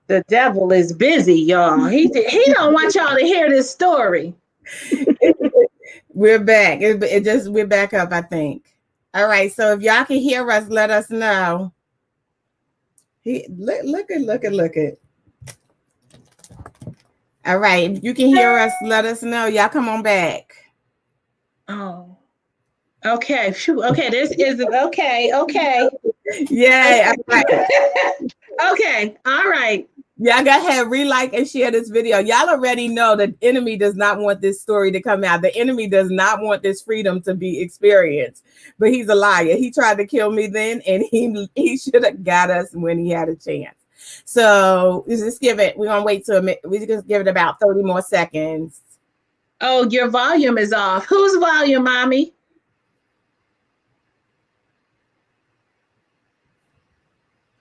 The devil is busy, y'all. He don't want y'all to hear this story. We're back. We're back up, I think. All right. So if y'all can hear us, let us know. Look at. All right. If you can hear us, let us know. Y'all come on back. Oh. Okay. Okay, this is okay. Yeah. Okay. Okay. All right. Y'all go ahead, re-like and share this video. Y'all already know the enemy does not want this story to come out. The enemy does not want this freedom to be experienced. But he's a liar. He tried to kill me then, and he should have got us when he had a chance. So just give it. We're gonna wait till we just give it about 30 more seconds. Oh, your volume is off. Whose volume, mommy?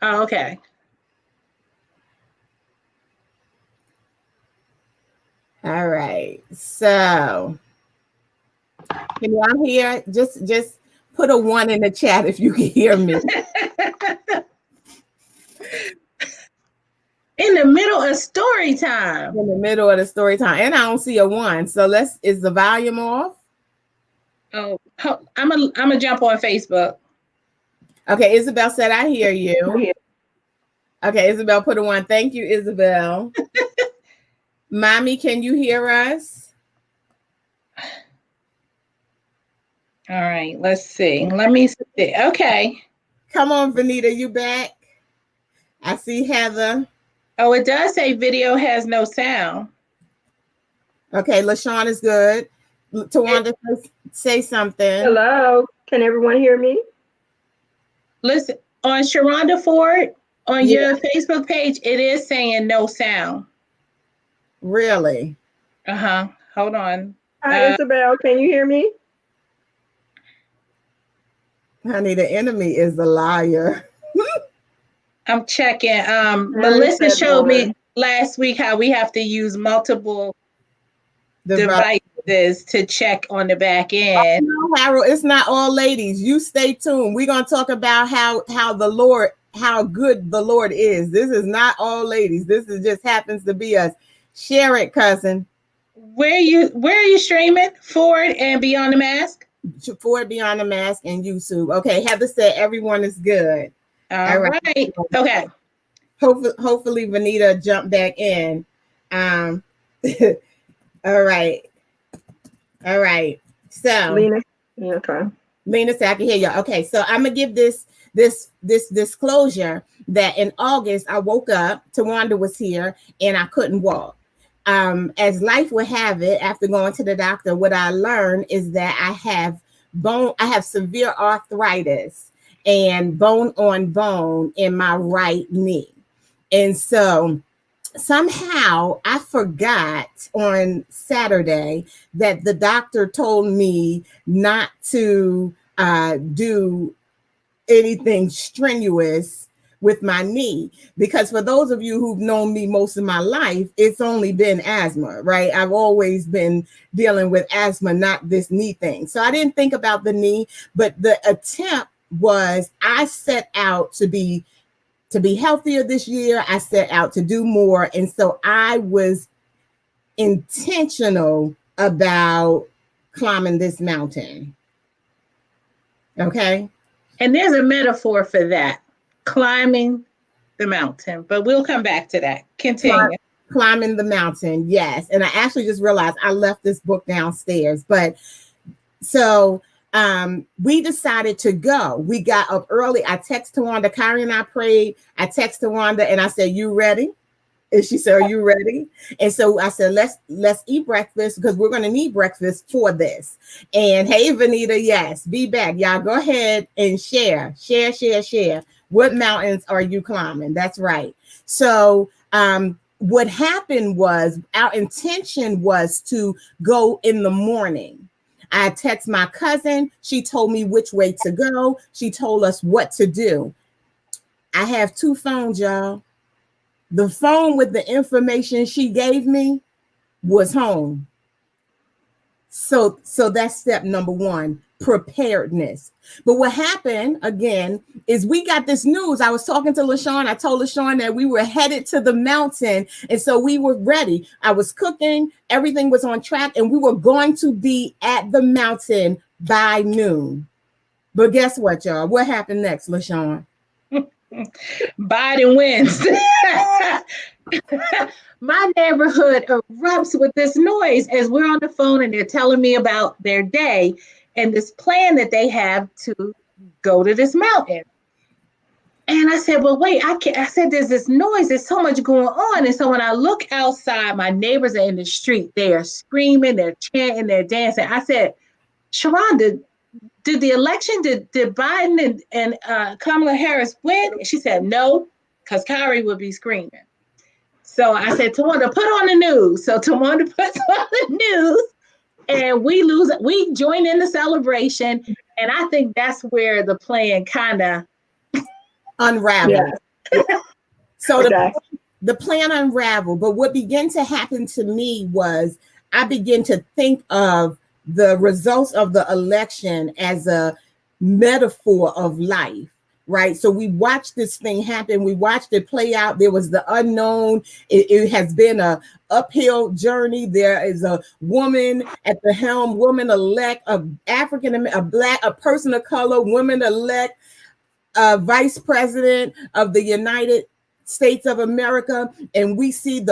Oh, okay. All right. So can y'all hear? Just put a 1 in the chat if you can hear me. In the middle of story time. In the middle of the story time. And I don't see a 1. So is the volume off? Oh, I'm a jump on Facebook. Okay, Isabel said I hear you. Okay, Isabel put a 1. Thank you, Isabel. Mommy, can you hear us? All right, let's see. Let me see. Okay. Come on, Vanita, you back? I see Heather. Oh, it does say video has no sound. Okay, LaShawn is good. Tawanda, say something. Hello, can everyone hear me? Listen, on Sharonda Ford, on your Facebook page, it is saying no sound. Really? Uh-huh. Hold on. Hi, Isabel, can you hear me? Honey, the enemy is a liar. I'm checking. Melissa showed me last week how we have to use multiple devices to check on the back end. Oh, no, Harold, it's not all ladies. You stay tuned. We're gonna talk about how good the Lord is. This is not all ladies. This is just happens to be us. Share it, cousin. Where are you streaming? Ford and Beyond the Mask? Ford Beyond the Mask and YouTube. Okay, Heather said everyone is good. All right. Okay. Hopefully Vanita jumped back in. All right. So Lena, okay. Lena said I can hear you. Okay, so I'm gonna give this disclosure that in August I woke up, Tawanda was here, and I couldn't walk. As life would have it, after going to the doctor, what I learned is that I have severe arthritis and bone on bone in my right knee. And so somehow I forgot on Saturday that the doctor told me not to do anything strenuous with my knee, because for those of you who've known me most of my life, it's only been asthma, right? I've always been dealing with asthma, not this knee thing. So I didn't think about the knee, but the attempt was I set out to be healthier this year. I set out to do more. And so I was intentional about climbing this mountain. Okay. And there's a metaphor for that. Climbing the mountain, but we'll come back to that. Continue. Climbing the mountain, yes. And I actually just realized I left this book downstairs. But so we decided to go. We got up early. I texted Tawanda, Kyrie and I prayed. I texted Tawanda and I said, "You ready?" And she said, "Are you ready?" And so I said, let's eat breakfast, because we're going to need breakfast for this. And hey, Vanita, yes, be back. Y'all go ahead and share. What mountains are you climbing? That's right. So what happened was our intention was to go in the morning. I text my cousin. She told me which way to go. She told us what to do. I have 2 phones, y'all. The phone with the information she gave me was home. So that's step number 1. preparedness. But what happened again is we got this news. I was talking to LaShawn. I told LaShawn that we were headed to the mountain. And so we were ready. I was cooking. Everything was on track. And we were going to be at the mountain by noon. But guess what, y'all? What happened next, LaShawn? Biden wins. My neighborhood erupts with this noise as we're on the phone and they're telling me about their day and this plan that they have to go to this mountain. And I said, well, wait, I said, there's this noise. There's so much going on. And so when I look outside, my neighbors are in the street. They are screaming, they're chanting, they're dancing. I said, Sharonda, did the election, did Biden and Kamala Harris win? And she said, no, because Kyrie would be screaming. So I said, Tawanda, put on the news. So Tawanda puts on the news and we join in the celebration. And I think that's where the plan kind of unraveled. Yeah. So the plan unraveled. But what began to happen to me was I began to think of the results of the election as a metaphor of life. Right. So we watched this thing happen. We watched it play out. There was the unknown. It has been a uphill journey. There is a woman at the helm, woman elect, a person of color, woman elect, vice president of the United States of America, and we see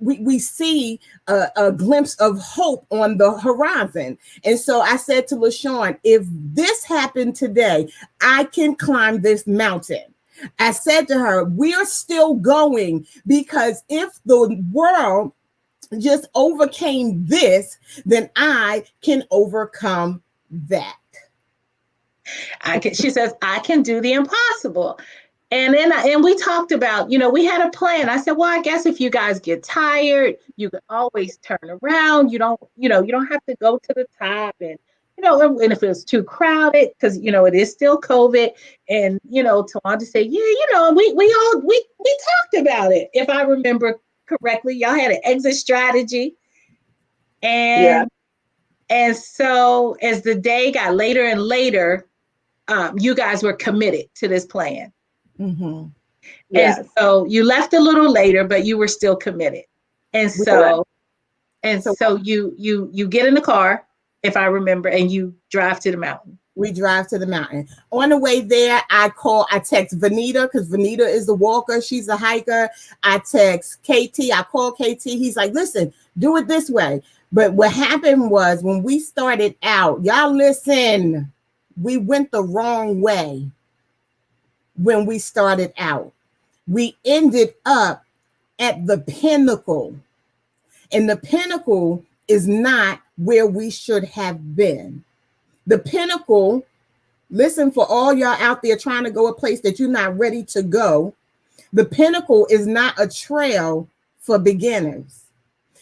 we see a glimpse of hope on the horizon. And so I said to LaShawn, if this happened today, I can climb this mountain. I said to her, we're still going, because if the world just overcame this, then I can overcome that. She says, I can do the impossible. And then we talked about, we had a plan. I said, well, I guess if you guys get tired, you can always turn around. You don't have to go to the top. And, and if it's too crowded, because, it is still COVID. And, Tawanda said, yeah, we talked about it. If I remember correctly, y'all had an exit strategy. And so as the day got later and later, you guys were committed to this plan. Mm-hmm. Yes. And so you left a little later, but you were still committed. And so you get in the car, if I remember, and you drive to the mountain. We drive to the mountain. On the way there, I text Vanita, because Vanita is the walker. She's a hiker. I text KT. I call KT. He's like, listen, do it this way. But what happened was when we started out, y'all listen, we went the wrong way. When we started out, we ended up at the pinnacle, and the pinnacle is not where we should have been. The pinnacle, listen, for all y'all out there trying to go a place that you're not ready to go, the pinnacle is not a trail for beginners.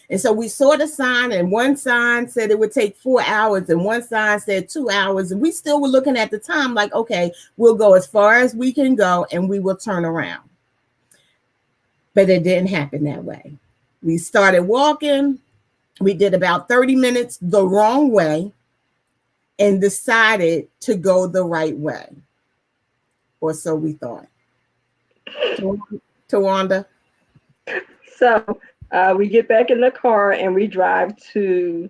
And so we saw the sign, and one sign said it would take 4 hours, and one sign said 2 hours. And we still were looking at the time like, okay, we'll go as far as we can go and we will turn around. But it didn't happen that way. We started walking. We did about 30 minutes the wrong way and decided to go the right way. Or so we thought. Tawanda? So we get back in the car and we drive to,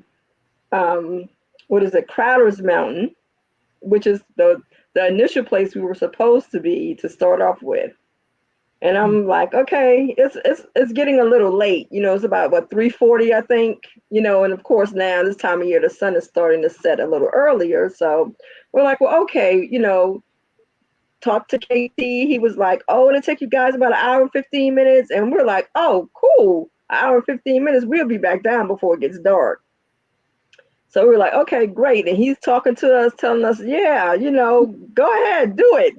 Crowder's Mountain, which is the initial place we were supposed to be to start off with. And I'm like, okay, it's getting a little late. It's about 3:40, I think. And of course now this time of year the sun is starting to set a little earlier. So we're like, well, okay, talk to KT. He was like, oh, it'll take you guys about an hour and 15 minutes. And we're like, oh, cool. An hour and 15 minutes. We'll be back down before it gets dark. So we're like, okay, great. And he's talking to us, telling us, yeah, go ahead, do it.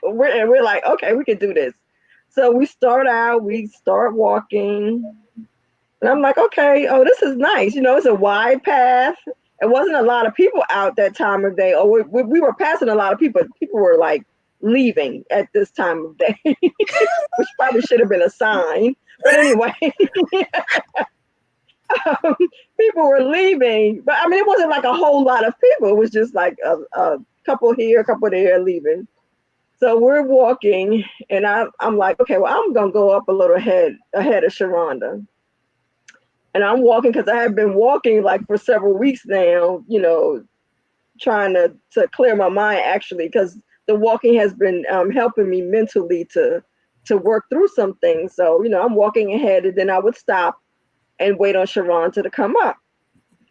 And we're like, okay, we can do this. So we start walking. And I'm like, okay, oh, this is nice. It's a wide path. It wasn't a lot of people out that time of day. Oh, we were passing a lot of people. People were like leaving at this time of day, which probably should have been a sign. But anyway, people were leaving, but I mean, it wasn't like a whole lot of people. It was just like a couple here, a couple there leaving. So we're walking, and I'm like, okay, well, I'm gonna go up a little ahead of Sharonda, and I'm walking because I have been walking like for several weeks now, trying to clear my mind actually, because the walking has been helping me mentally to work through some things. So I'm walking ahead, and then I would stop and wait on Sharonda to come up.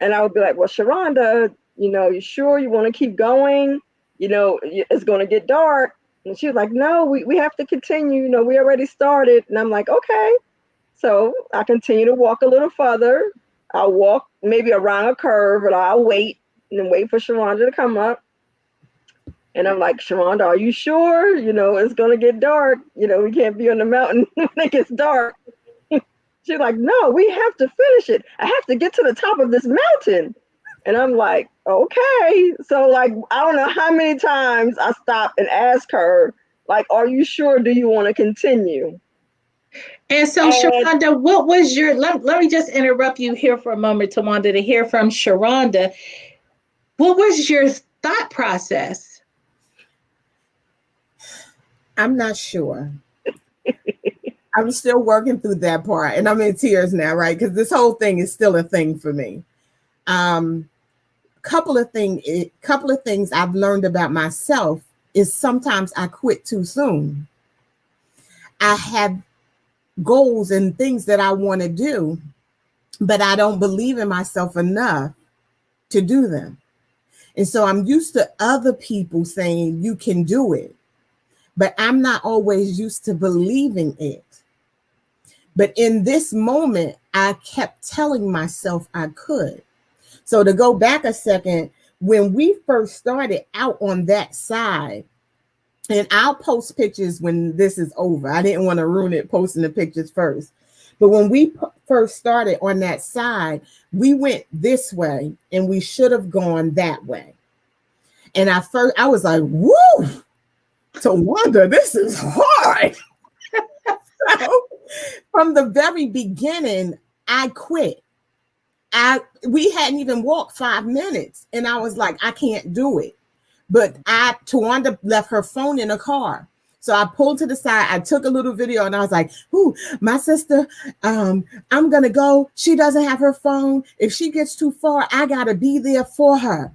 And I would be like, well, Sharonda, you sure you want to keep going? It's going to get dark. And she was like, no, we have to continue. We already started. And I'm like, okay. So I continue to walk a little further. I'll walk maybe around a curve, and I'll wait and then wait for Sharonda to come up. And I'm like, Sharonda, are you sure? It's going to get dark. We can't be on the mountain when it gets dark. She's like, no, we have to finish it. I have to get to the top of this mountain. And I'm like, okay. So like, I don't know how many times I stopped and asked her, like, are you sure? Do you want to continue? And so, And Sharonda, what was let me just interrupt you here for a moment, Tawanda, to hear from Sharonda. What was your thought process? I'm not sure. I'm still working through that part, and I'm in tears now, right? Because this whole thing is still a thing for me. Couple of things I've learned about myself is sometimes I quit too soon. I have goals and things that I want to do, but I don't believe in myself enough to do them. And so I'm used to other people saying you can do it, but I'm not always used to believing it. But in this moment, I kept telling myself I could. So to go back a second, when we first started out on that side, and I'll post pictures when this is over. I didn't want to ruin it posting the pictures first. But when we first started on that side, we went this way and we should have gone that way. And I was like, woo, Tawanda, this is hard. So, from the very beginning, I quit. We hadn't even walked 5 minutes, and I was like, I can't do it. But Tawanda left her phone in a car. So I pulled to the side, I took a little video, and I was like, ooh, my sister, I'm gonna go. She doesn't have her phone. If she gets too far, I gotta be there for her.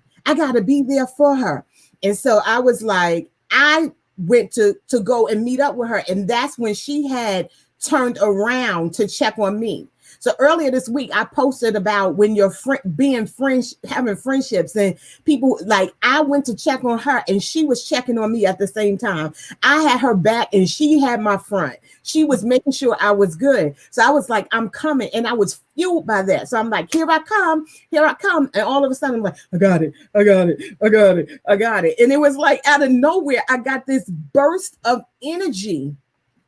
And so I was like, I went to go and meet up with her. And that's when she had turned around to check on me. So earlier this week, I posted about when you're having friendships, and people, like, I went to check on her and she was checking on me at the same time. I had her back and she had my front. She was making sure I was good. So I was like, I'm coming. And I was fueled by that. So I'm like, here I come. And all of a sudden I'm like, I got it. And it was like out of nowhere, I got this burst of energy.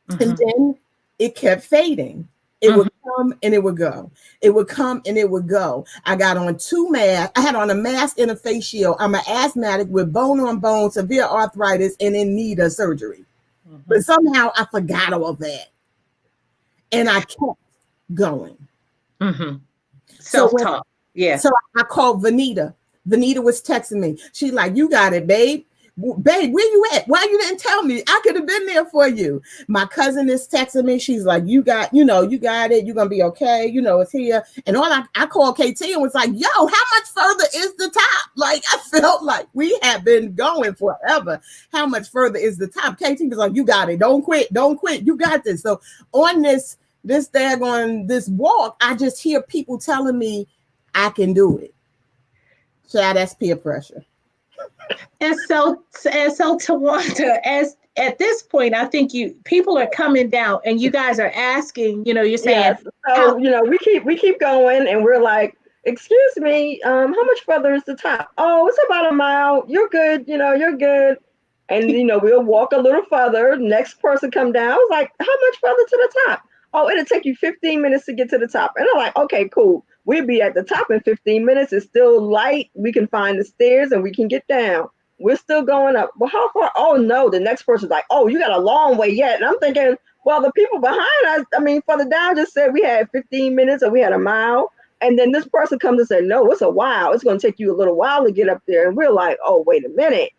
Mm-hmm. And then it kept fading. It would come and it would go. It would come and it would go. I got on 2 masks. I had on a mask and a face shield. I'm an asthmatic with bone-on-bone, severe arthritis, and in need of surgery. Mm-hmm. But somehow I forgot all that. And I kept going. Mm-hmm. Self-talk. Yeah. So I called Vanita. Vanita was texting me. She's like, you got it, babe. Babe, where you at? Why you didn't tell me? I could have been there for you. My cousin is texting me. She's like, you got it. You're gonna be okay. It's here. And I called KT and was like, yo, how much further is the top? Like, I felt like we have been going forever. How much further is the top? KT was like, you got it. Don't quit. You got this. So on this walk, I just hear people telling me I can do it. Child, that's peer pressure. And so Tawanda, as at this point, I think people are coming down, and you guys are asking. You're saying, yes. So we keep going, and we're like, excuse me, how much further is the top? Oh, it's about a mile. You're good. You're good. And we'll walk a little further. Next person come down. I was like, how much further to the top? Oh, it'll take you 15 minutes to get to the top. And I'm like, okay, cool. We'll be at the top in 15 minutes. It's still light. We can find the stairs and we can get down. We're still going up. Well, how far? Oh, no. The next person's like, oh, you got a long way yet. And I'm thinking, well, the people behind us, further down just said we had 15 minutes or we had a mile. And then this person comes and said, no, it's a while. It's going to take you a little while to get up there. And we're like, oh, wait a minute.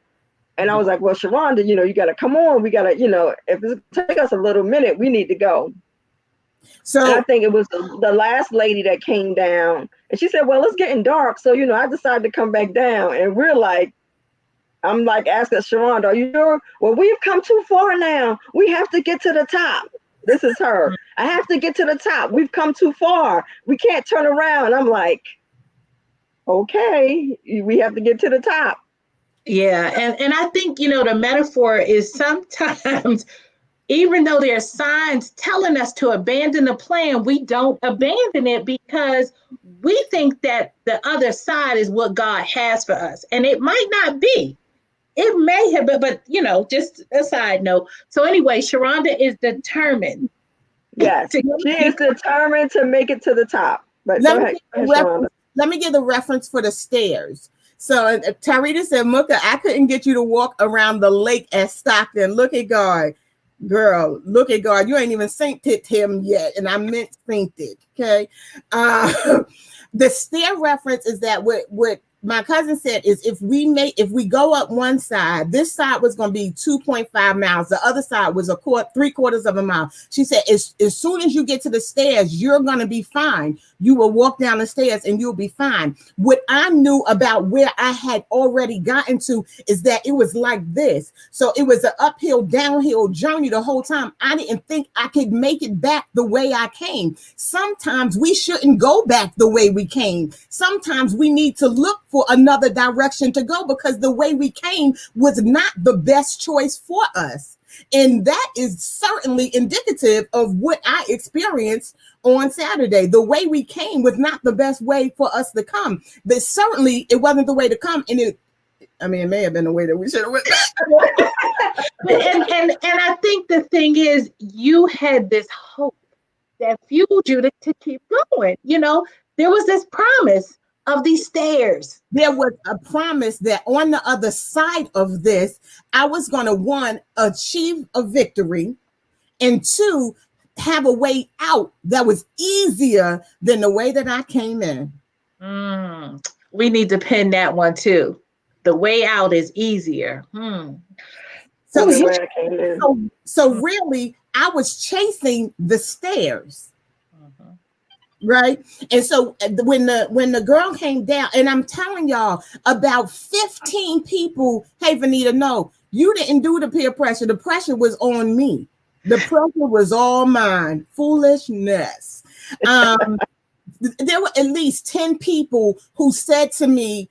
And I was like, well, Sharonda, you got to come on. We got to, if it's going to take us a little minute, we need to go. So and I think it was the last lady that came down. And she said, well, it's getting dark. So, I decided to come back down. And we're like, I'm like asking Sharonda, are you sure? Well, we've come too far now. We have to get to the top. This is her. I have to get to the top. We've come too far. We can't turn around. And I'm like, okay, we have to get to the top. Yeah. And I think, the metaphor is sometimes, even though there are signs telling us to abandon the plan, we don't abandon it because we think that the other side is what God has for us. And it might not be. It may have, but just a side note. So anyway, Sharonda is determined. Yes, she is determined to make it to the top. But let me give the reference for the stairs. So Tarita said, Mooka, I couldn't get you to walk around the lake at Stockton. Look at God. Girl, look at God. You ain't even sainted him yet. And I meant sainted. Okay. The stair reference is that what my cousin said is if we go up one side, this side was going to be 2.5 miles. The other side was 3/4 of a mile. She said, as soon as you get to the stairs, you're going to be fine. You will walk down the stairs and you'll be fine. What I knew about where I had already gotten to is that it was like this. So it was an uphill, downhill journey the whole time. I didn't think I could make it back the way I came. Sometimes we shouldn't go back the way we came. Sometimes we need to look for another direction to go because the way we came was not the best choice for us. And that is certainly indicative of what I experienced on Saturday. The way we came was not the best way for us to come. But certainly it wasn't the way to come. And it may have been the way that we should have went back. and I think the thing is, you had this hope that fueled you to keep going. There was this promise of these stairs. There was a promise that on the other side of this, I was going to, 1, achieve a victory, and 2, have a way out that was easier than the way that I came in. We need to pin that one too. The way out is easier. So really, I was chasing the stairs. Right. And so when the girl came down, and I'm telling y'all, about 15 people, hey, Vanita, no, you didn't do the peer pressure. The pressure was on me. The pressure was all mine. Foolishness. There were at least 10 people who said to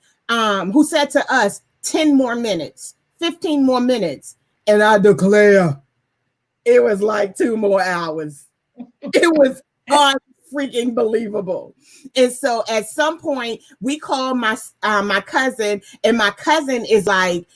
us, 10 more minutes, 15 more minutes. And I declare it was like 2 more hours. It was freaking believable. And so at some point we called my cousin, and my cousin is like,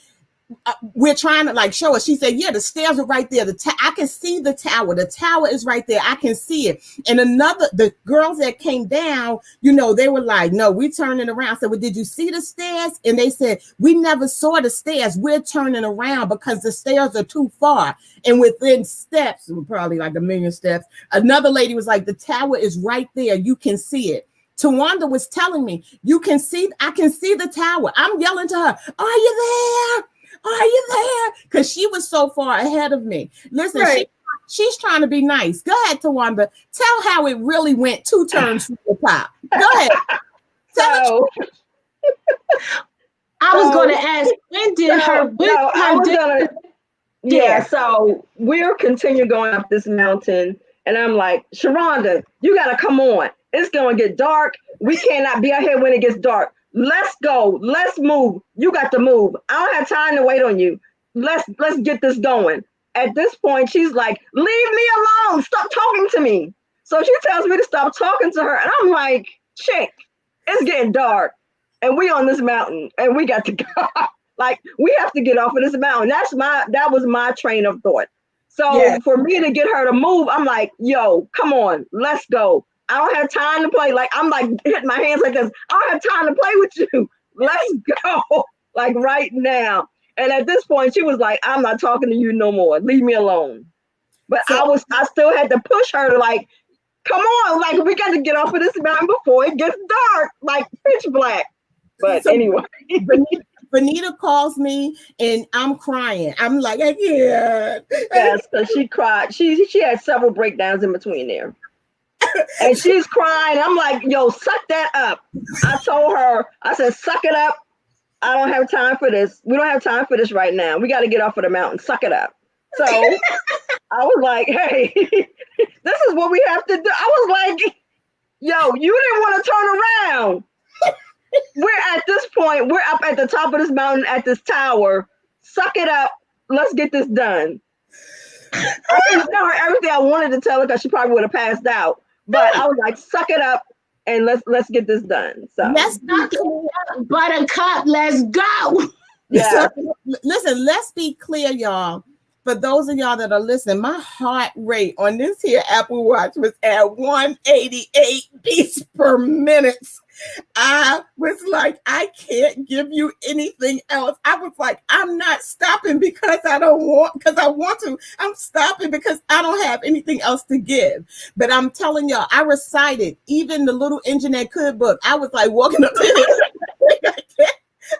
we're trying to show us. She said, yeah, the stairs are right there. I can see the tower. The tower is right there. I can see it. And the girls that came down, they were like, no, we're turning around. I said, well, did you see the stairs? And they said, we never saw the stairs. We're turning around because the stairs are too far. And within steps, probably like 1,000,000 steps, another lady was like, the tower is right there. You can see it. Tawanda was telling me, I can see the tower. I'm yelling to her, are you there? Are you there? Because she was so far ahead of me. Listen, right. She's trying to be nice. Go ahead, Tawanda. Tell how it really went 2 turns from the top. Go ahead. I was going to ask, so we're continuing going up this mountain, and I'm like, Sharonda, you got to come on. It's going to get dark. We cannot be out here when it gets dark. Let's go. Let's move. You got to move. I don't have time to wait on you. Let's get this going. At this point, she's like, leave me alone. Stop talking to me. So she tells me to stop talking to her. And I'm like, chick, it's getting dark. And we on this mountain. And we got to go. We have to get off of this mountain. That was my train of thought. So for me to get her to move, I'm like, yo, come on. Let's go. I don't have time to play. I'm hitting my hands like this. I don't have time to play with you. Let's go. Right now. And at this point, she was like, I'm not talking to you no more. Leave me alone. But I still had to push her to come on, like we got to get off of this mountain before it gets dark, like pitch black. But So anyway, Benita calls me and I'm crying. I'm like, I can't. yes, so she cried. She had several breakdowns in between there. And she's crying. I'm like, yo, suck that up. I told her, I said, suck it up. I don't have time for this. We don't have time for this right now. We got to get off of the mountain. Suck it up. So I was like, hey, this is what we have to do. I was like, yo, you didn't want to turn around. We're at this point, we're up at the top of this mountain at this tower. Suck it up. Let's get this done. I didn't tell her everything I wanted to tell her because she probably would have passed out. But I was like, suck it up and let's get this done. So Let's Suck it up, Buttercup, let's go. yeah. Listen, let's be clear, y'all. For those of y'all that are listening, my heart rate on this here Apple Watch was at 188 beats per minute. I was like, I can't give you anything else. I was like, I'm not stopping because I want to. I'm stopping because I don't have anything else to give. But I'm telling y'all, I recited even the little Engineer Could book. I was like walking up to it.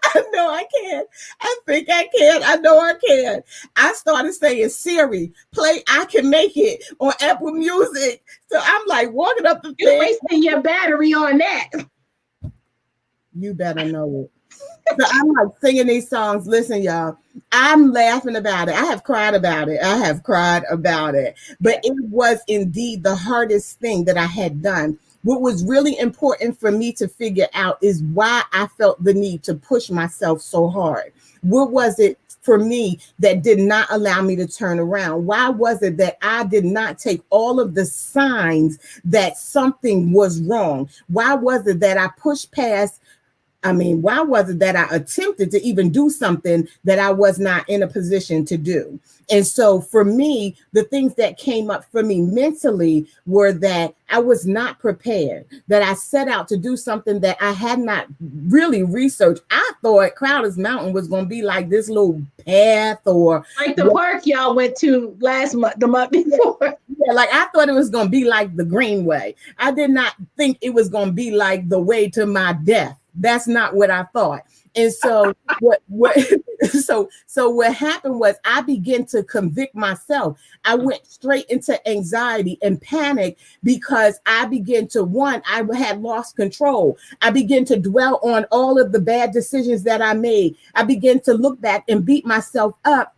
I know I can. I think I can. I know I can. I started saying, Siri, play I Can Make It on Apple Music. So I'm like walking up the You're thing. wasting your battery on that. You better know it. So I'm like singing these songs. Listen, y'all, I'm laughing about it. I have cried about it. But it was indeed the hardest thing that I had done. What was really important for me to figure out is why I felt the need to push myself so hard. What was it for me that did not allow me to turn around? Why was it that I did not take all of the signs that something was wrong? Why was it that I pushed past? Why was it that I attempted to even do something that I was not in a position to do? And so for me, the things that came up for me mentally were that I was not prepared, that I set out to do something that I had not really researched. I thought Crowder's Mountain was going to be like this little path or like the park y'all went to the month before. Yeah, like I thought it was going to be like the Greenway. I did not think it was going to be like the way to my death. That's not what I thought. And so what happened was I began to convict myself. I went straight into anxiety and panic because I began to, I had lost control. I began to dwell on all of the bad decisions that I made. I began to look back and beat myself up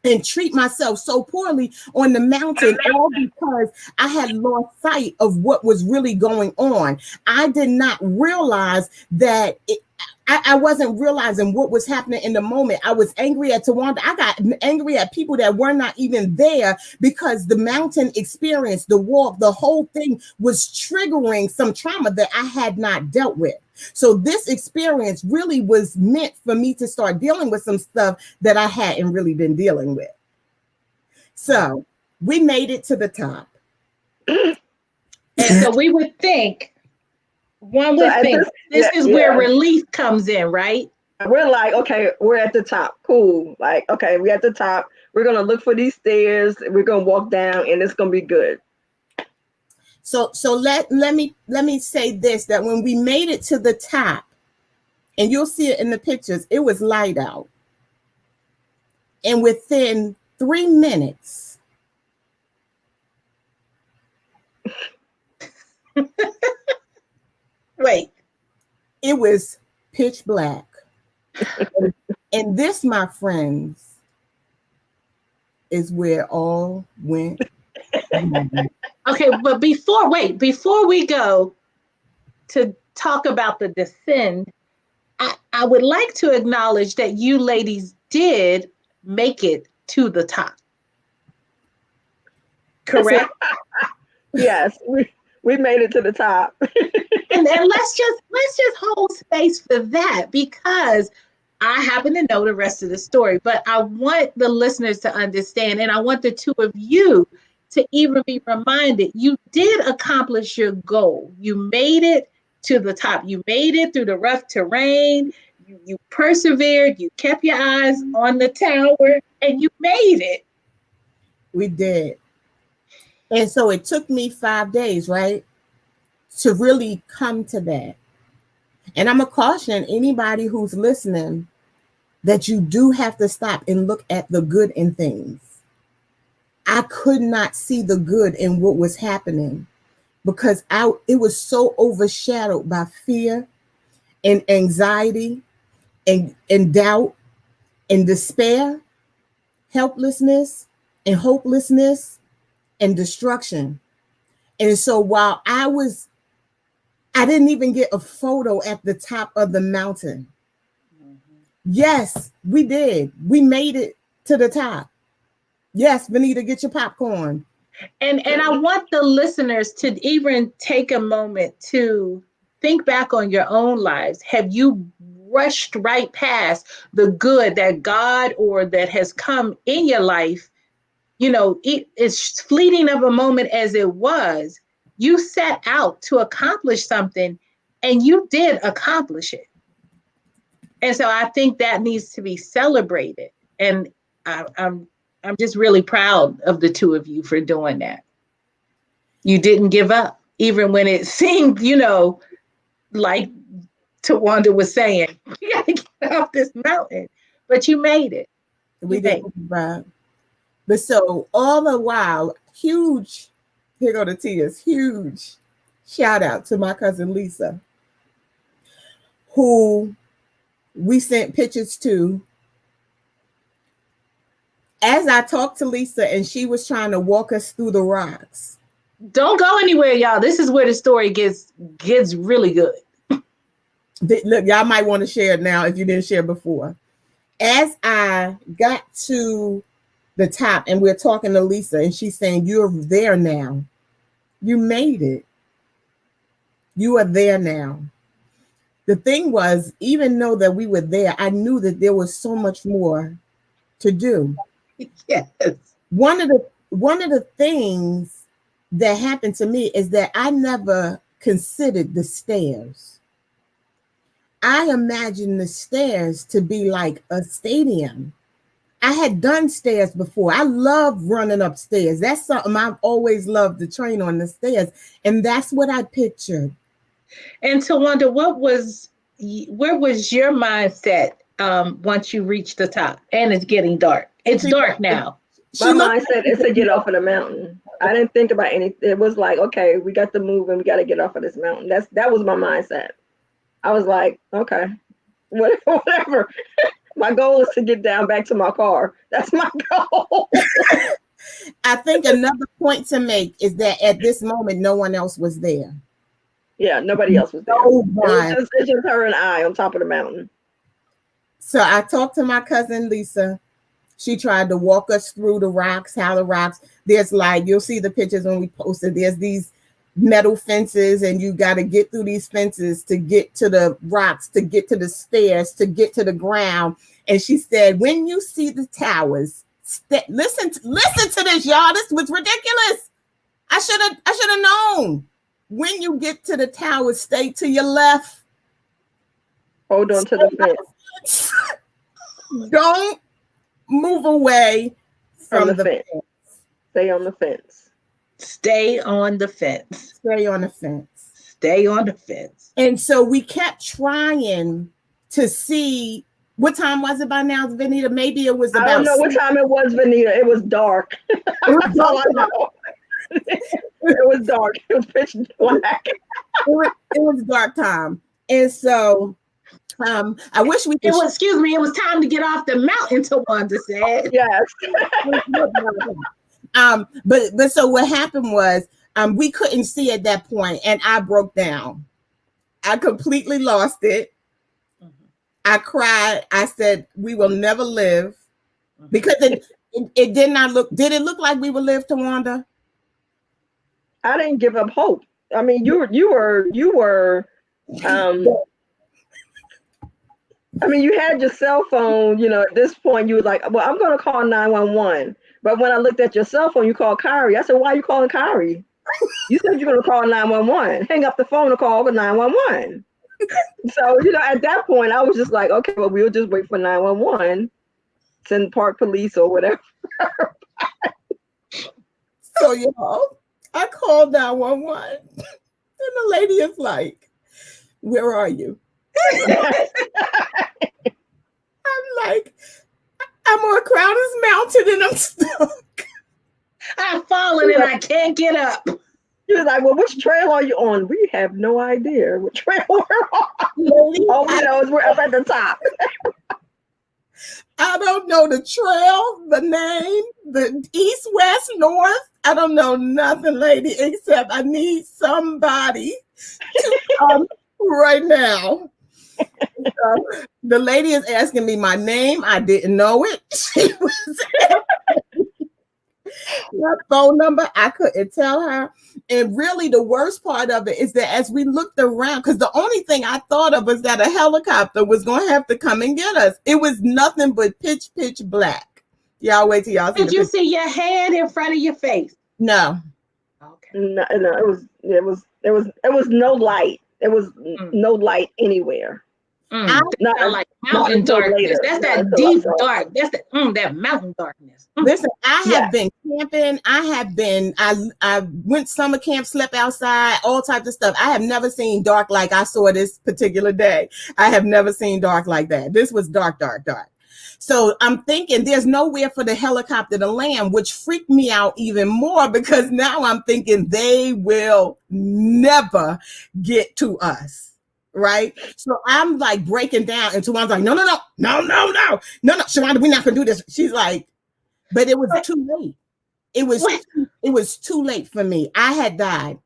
and treat myself so poorly on the mountain, all because I had lost sight of what was really going on. I did not realize that I wasn't realizing what was happening in the moment. I was angry at Tawanda. I got angry at people that were not even there because the mountain experience, the walk, the whole thing was triggering some trauma that I had not dealt with. So this experience really was meant for me to start dealing with some stuff that I hadn't really been dealing with. So we made it to the top. And so we would think, this is where relief comes in, right? We're like, okay, we're at the top. Cool. Like, okay, we're at the top. We're going to look for these stairs. We're going to walk down and it's going to be good. So let me say this, that when we made it to the top, and you'll see it in the pictures, it was light out. And within 3 minutes, Wait, it was pitch black. And this, my friends, is where all went. okay, but before we go to talk about the descend, I would like to acknowledge that you ladies did make it to the top. Correct? Yes, we made it to the top. and let's just hold space for that, because I happen to know the rest of the story, but I want the listeners to understand, and I want the two of you to even be reminded, you did accomplish your goal. You made it to the top. You made it through the rough terrain. You persevered. You kept your eyes on the tower, and you made it. We did. And so it took me 5 days, right, to really come to that. And I'm going to caution anybody who's listening that you do have to stop and look at the good in things. I could not see the good in what was happening because it was so overshadowed by fear and anxiety and doubt and despair, helplessness and hopelessness and destruction. And so while I didn't even get a photo at the top of the mountain. Yes, we did. We made it to the top. Yes, Benita, get your popcorn. And I want the listeners to even take a moment to think back on your own lives. Have you rushed right past the good that God or that has come in your life? You know, it's fleeting of a moment as it was. You set out to accomplish something and you did accomplish it. And so I think that needs to be celebrated. And I'm just really proud of the two of you for doing that. You didn't give up, even when it seemed, like Tawanda was saying, you got to get off this mountain. But you made it. We did, right? But so all the while, huge, here go the tears, huge shout out to my cousin Lisa, who we sent pictures to. As I talked to Lisa and she was trying to walk us through the rocks. Don't go anywhere, y'all. This is where the story gets really good. Look, y'all might want to share it now if you didn't share before. As I got to the top and we're talking to Lisa and she's saying, you're there now. You made it. You are there now. The thing was, even though that we were there, I knew that there was so much more to do. Yes. One of the things that happened to me is that I never considered the stairs. I imagined the stairs to be like a stadium. I had done stairs before. I love running upstairs. That's something I've always loved, to train on the stairs. And that's what I pictured. And Tawanda, where was your mindset once you reached the top? And it's getting dark. It's dark now. My mindset is to get off of the mountain. I didn't think about anything. It was like, okay, we got to move and we got to get off of this mountain. That was my mindset. I was like, okay, whatever. My goal is to get down back to my car. That's my goal. I think another point to make is that at this moment, no one else was there. Yeah, nobody else was there. It's just her and I on top of the mountain. So I talked to my cousin Lisa. She tried to walk us through the rocks, how the rocks, there's like, you'll see the pictures when we posted, there's these metal fences and you got to get through these fences to get to the rocks, to get to the stairs, to get to the ground. And she said, when you see the towers, listen to this, y'all. This was ridiculous. I should have known. When you get to the towers, stay to your left. Hold on to the fence. Don't move away from the fence. Stay on the fence. Stay on the fence. Stay on the fence. Stay on the fence. And so we kept trying to see, what time was it by now, Vanita? Maybe it was about, I don't know what time it was, Vanita. It was dark. That's all I know. It was dark. It was pitch black. It was dark time. And so I wish we could. Excuse me, it was time to get off the mountain, Tawanda said. Yes. But so what happened was we couldn't see at that point, and I broke down. I completely lost it. Mm-hmm. I cried. I said, we will never live, because it did not look. Did it look like we would live, Tawanda? I didn't give up hope. I mean, you were I mean, you had your cell phone, at this point you were like, well, I'm going to call 911. But when I looked at your cell phone, you called Kyrie. I said, why are you calling Kyrie? You said you're going to call 911. Hang up the phone and call the 911. So, at that point, I was just like, okay, well, we'll just wait for 911, send park police or whatever. So, called 911. And the lady is like, where are you? I'm like, I'm on Crowder's Mountain and I'm stuck. I've fallen and I can't get up. She was like, well, which trail are you on? We have no idea what trail we're on. Lady, All we know is we're up at the top. I don't know the trail, the name, the east, west, north. I don't know nothing, lady, except I need somebody to come right now. So, the lady is asking me my name. I didn't know it. She was my phone number. I couldn't tell her. And really, the worst part of it is that as we looked around, because the only thing I thought of was that a helicopter was going to have to come and get us. It was nothing but pitch black. Y'all wait till y'all see. Did you see your hand in front of your face? No. Okay. No, it was no light. There was no light anywhere. Not like mountain darkness. Later. That's that deep dark. That's that mountain darkness. Listen, I have been camping. I went summer camp, slept outside, all types of stuff. I have never seen dark like I saw this particular day. I have never seen dark like that. This was dark. So I'm thinking there's nowhere for the helicopter to land, which freaked me out even more because now I'm thinking they will never get to us. Right. So I'm like breaking down and Tawan's like, no, Sharonda, we're not gonna do this. She's like, but it was too late. It was too late for me. I had died.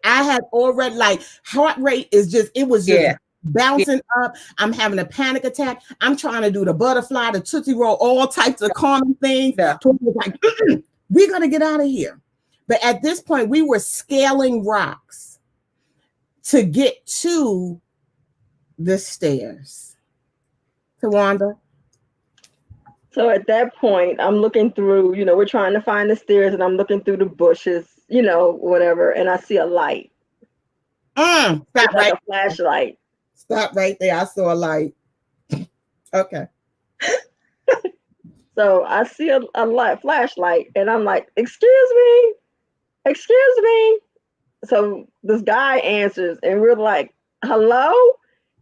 I had already, like, heart rate is just, it was just bouncing up. I'm having a panic attack. I'm trying to do the butterfly, the Tootsie Roll, all types of calming things. Tawan was like, we're gonna get out of here. But at this point, we were scaling rocks to get to the stairs. Tawanda. So at that point, I'm looking through, we're trying to find the stairs and I'm looking through the bushes, whatever, and I see a light. Stop like right. A flashlight. Stop right there. I saw a light. Okay. So I see a light, flashlight, and I'm like, excuse me. So this guy answers and we're like, hello?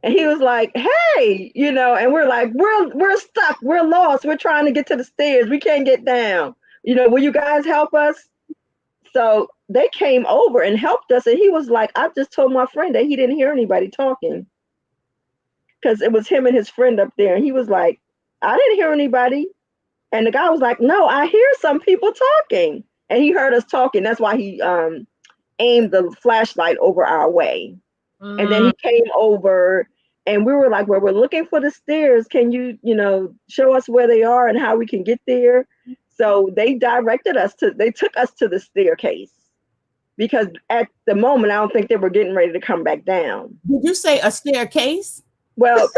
And he was like, hey, and we're like, we're stuck. We're lost. We're trying to get to the stairs. We can't get down. Will you guys help us? So they came over and helped us. And he was like, I just told my friend that he didn't hear anybody talking because it was him and his friend up there. And he was like, I didn't hear anybody. And the guy was like, no, I hear some people talking. And he heard us talking. That's why he aimed the flashlight over our way. And then he came over and we were like, well, we're looking for the stairs. Can you, show us where they are and how we can get there? So they they took us to the staircase because at the moment, I don't think they were getting ready to come back down. Did you say a staircase? Well,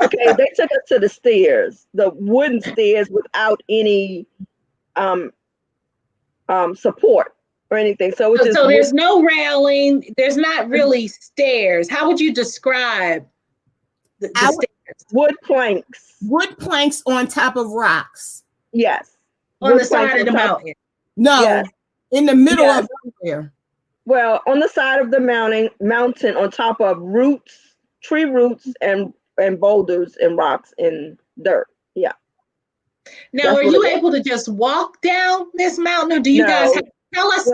okay, they took us to the stairs, the wooden stairs without any support or anything. So it's so there's no railing. There's not really stairs. How would you describe the stairs? Wood planks. Wood planks on top of rocks. Yes. On the side of the mountain. No, yes. In the middle of there. Well, on the side of the mountain on top of roots, tree roots and boulders and rocks and dirt. Yeah. Now, are you able to just walk down this mountain, or do you guys tell us?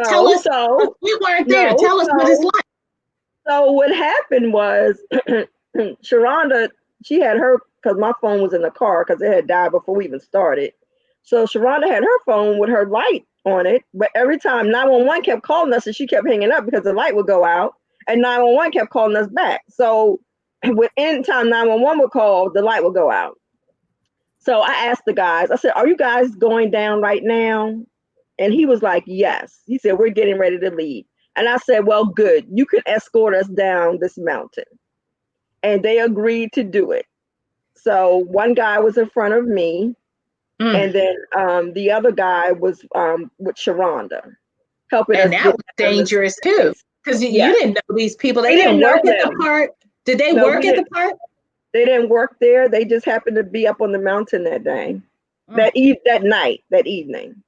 So, we weren't there. Tell us what it's like. So what happened was, Sharonda, she had because my phone was in the car because it had died before we even started. So Sharonda had her phone with her light on it, but every time 911 kept calling us and she kept hanging up because the light would go out, and 911 kept calling us back. So within time 911 would call, the light would go out. So I asked the guys, I said, are you guys going down right now? And he was like, yes. He said, we're getting ready to leave. And I said, well, good. You can escort us down this mountain. And they agreed to do it. So one guy was in front of me. And then the other guy was with Sharonda, helping us. And that was dangerous too, because you didn't know these people. They didn't work at the park. Did they work at the park? They didn't work there. They just happened to be up on the mountain that day, that evening.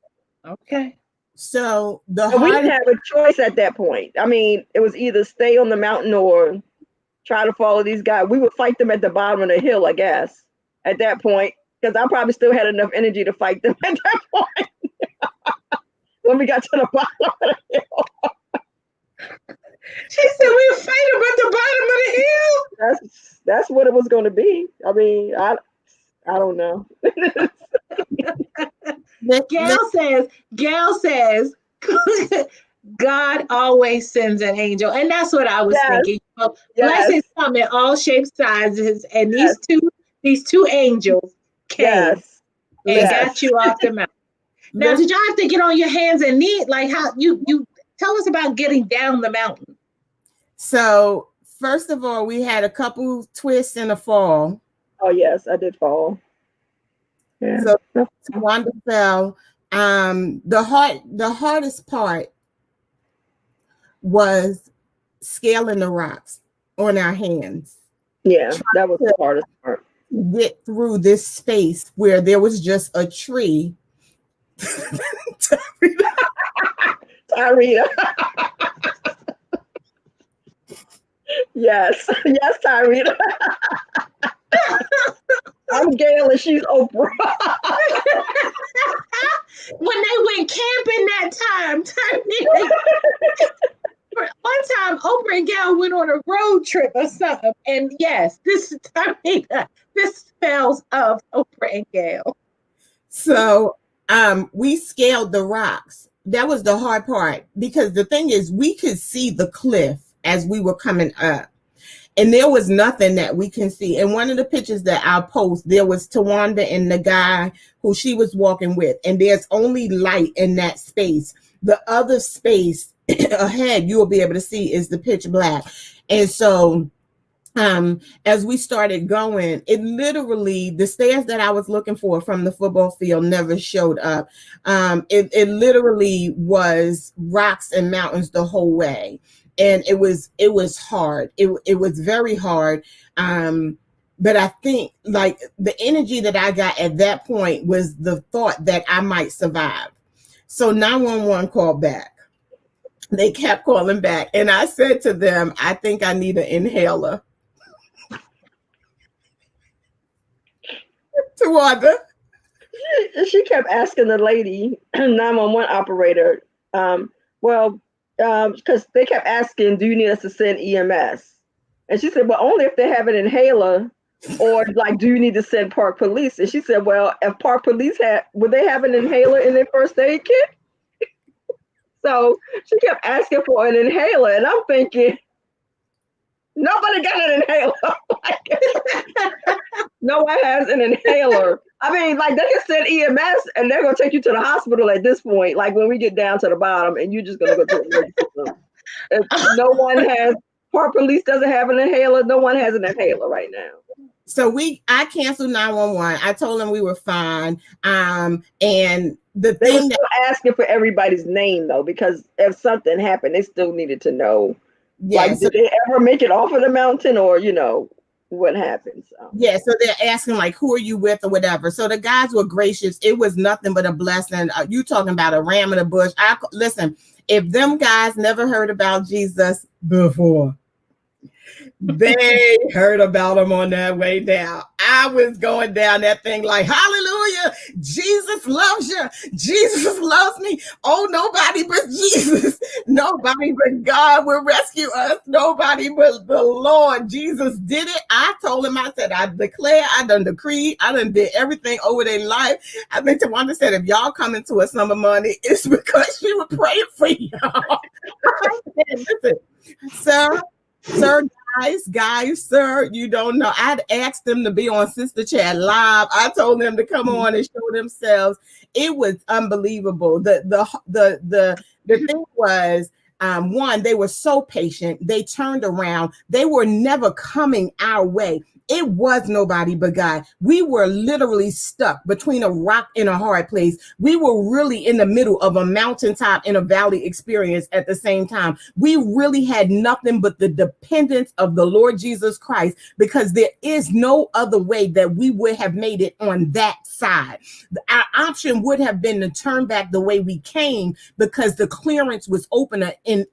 Okay. So the And we didn't hardest, have a choice at that point. I mean, it was either stay on the mountain or try to follow these guys. We would fight them at the bottom of the hill, I guess, at that point, because I probably still had enough energy to fight them at that point when we got to the bottom of the hill. She said we were fighting at the bottom of the hill. That's what it was going to be. I mean, I don't know. Gail says, God always sends an angel. And that's what I was Yes, thinking. You know, yes, blessings come in all shapes, sizes, and yes, these two angels came yes, and yes. got you off the mountain. Now, did y'all have to get on your hands and knees? Like how you tell us about getting down the mountain. So first of all, we had a couple twists and a fall. Oh yes, I did fall. Yeah. So Wanda fell. The hardest part was scaling the rocks on our hands. Yeah, that was the hardest part. Get through this space where there was just a tree. Tyrita. Yes, yes, Tyrita. I'm Gail and she's Oprah. When they went camping that time, one time Oprah and Gail went on a road trip or something. And yes, this spells of Oprah and Gail. So we scaled the rocks. That was the hard part because the thing is we could see the cliff as we were coming up. And there was nothing that we can see. And one of the pictures that I'll post, there was Tawanda and the guy who she was walking with. And there's only light in that space. The other space ahead you will be able to see is the pitch black. And so as we started going, it literally, the stairs that I was looking for from the football field never showed up. It literally was rocks and mountains the whole way. And it was hard. It was very hard. But I think like the energy that I got at that point was the thought that I might survive. So 911 called back. They kept calling back. And I said to them, I think I need an inhaler. Tawanda. She kept asking the lady, 911 operator, because they kept asking, do you need us to send EMS? And she said, well, only if they have an inhaler, or like, do you need to send Park Police? And she said, well, if Park Police would they have an inhaler in their first aid kit? So she kept asking for an inhaler, and I'm thinking, nobody got an inhaler. No one has an inhaler. I mean, like they can send EMS and they're gonna take you to the hospital at this point. Like when we get down to the bottom, and you're just gonna go to the emergency room. If no one has, Park Police doesn't have an inhaler. No one has an inhaler right now. So I canceled 911. I told them we were fine. And the They were thing still asking for everybody's name though, because if something happened, they still needed to know. Yeah, like, did they ever make it off of the mountain, or what happened? So. Yeah, so they're asking like, who are you with or whatever. So the guys were gracious. It was nothing but a blessing. You talking about a ram in the bush? Listen, if them guys never heard about Jesus before, they heard about him on their way down. I was going down that thing like, hallelujah, Jesus loves you. Jesus loves me. Oh, nobody but Jesus. Nobody but God will rescue us. Nobody but the Lord. Jesus did it. I told him, I said, I declare, I done decreed, I done did everything over their life. I think Tawanda said, if y'all come into a summer money, it's because she was praying for y'all. Listen, sir, guys, sir, you don't know. I'd asked them to be on Sister Chat Live. I told them to come on and show themselves. It was unbelievable. The thing was, one, they were so patient. They turned around. They were never coming our way. it was nobody but God. We were literally stuck between a rock and a hard place. We were really in the middle of a mountaintop and a valley experience at the same time. We really had nothing but the dependence of the Lord Jesus Christ, because there is no other way that we would have made it on that side. Our option would have been to turn back the way we came, because the clearance was opener and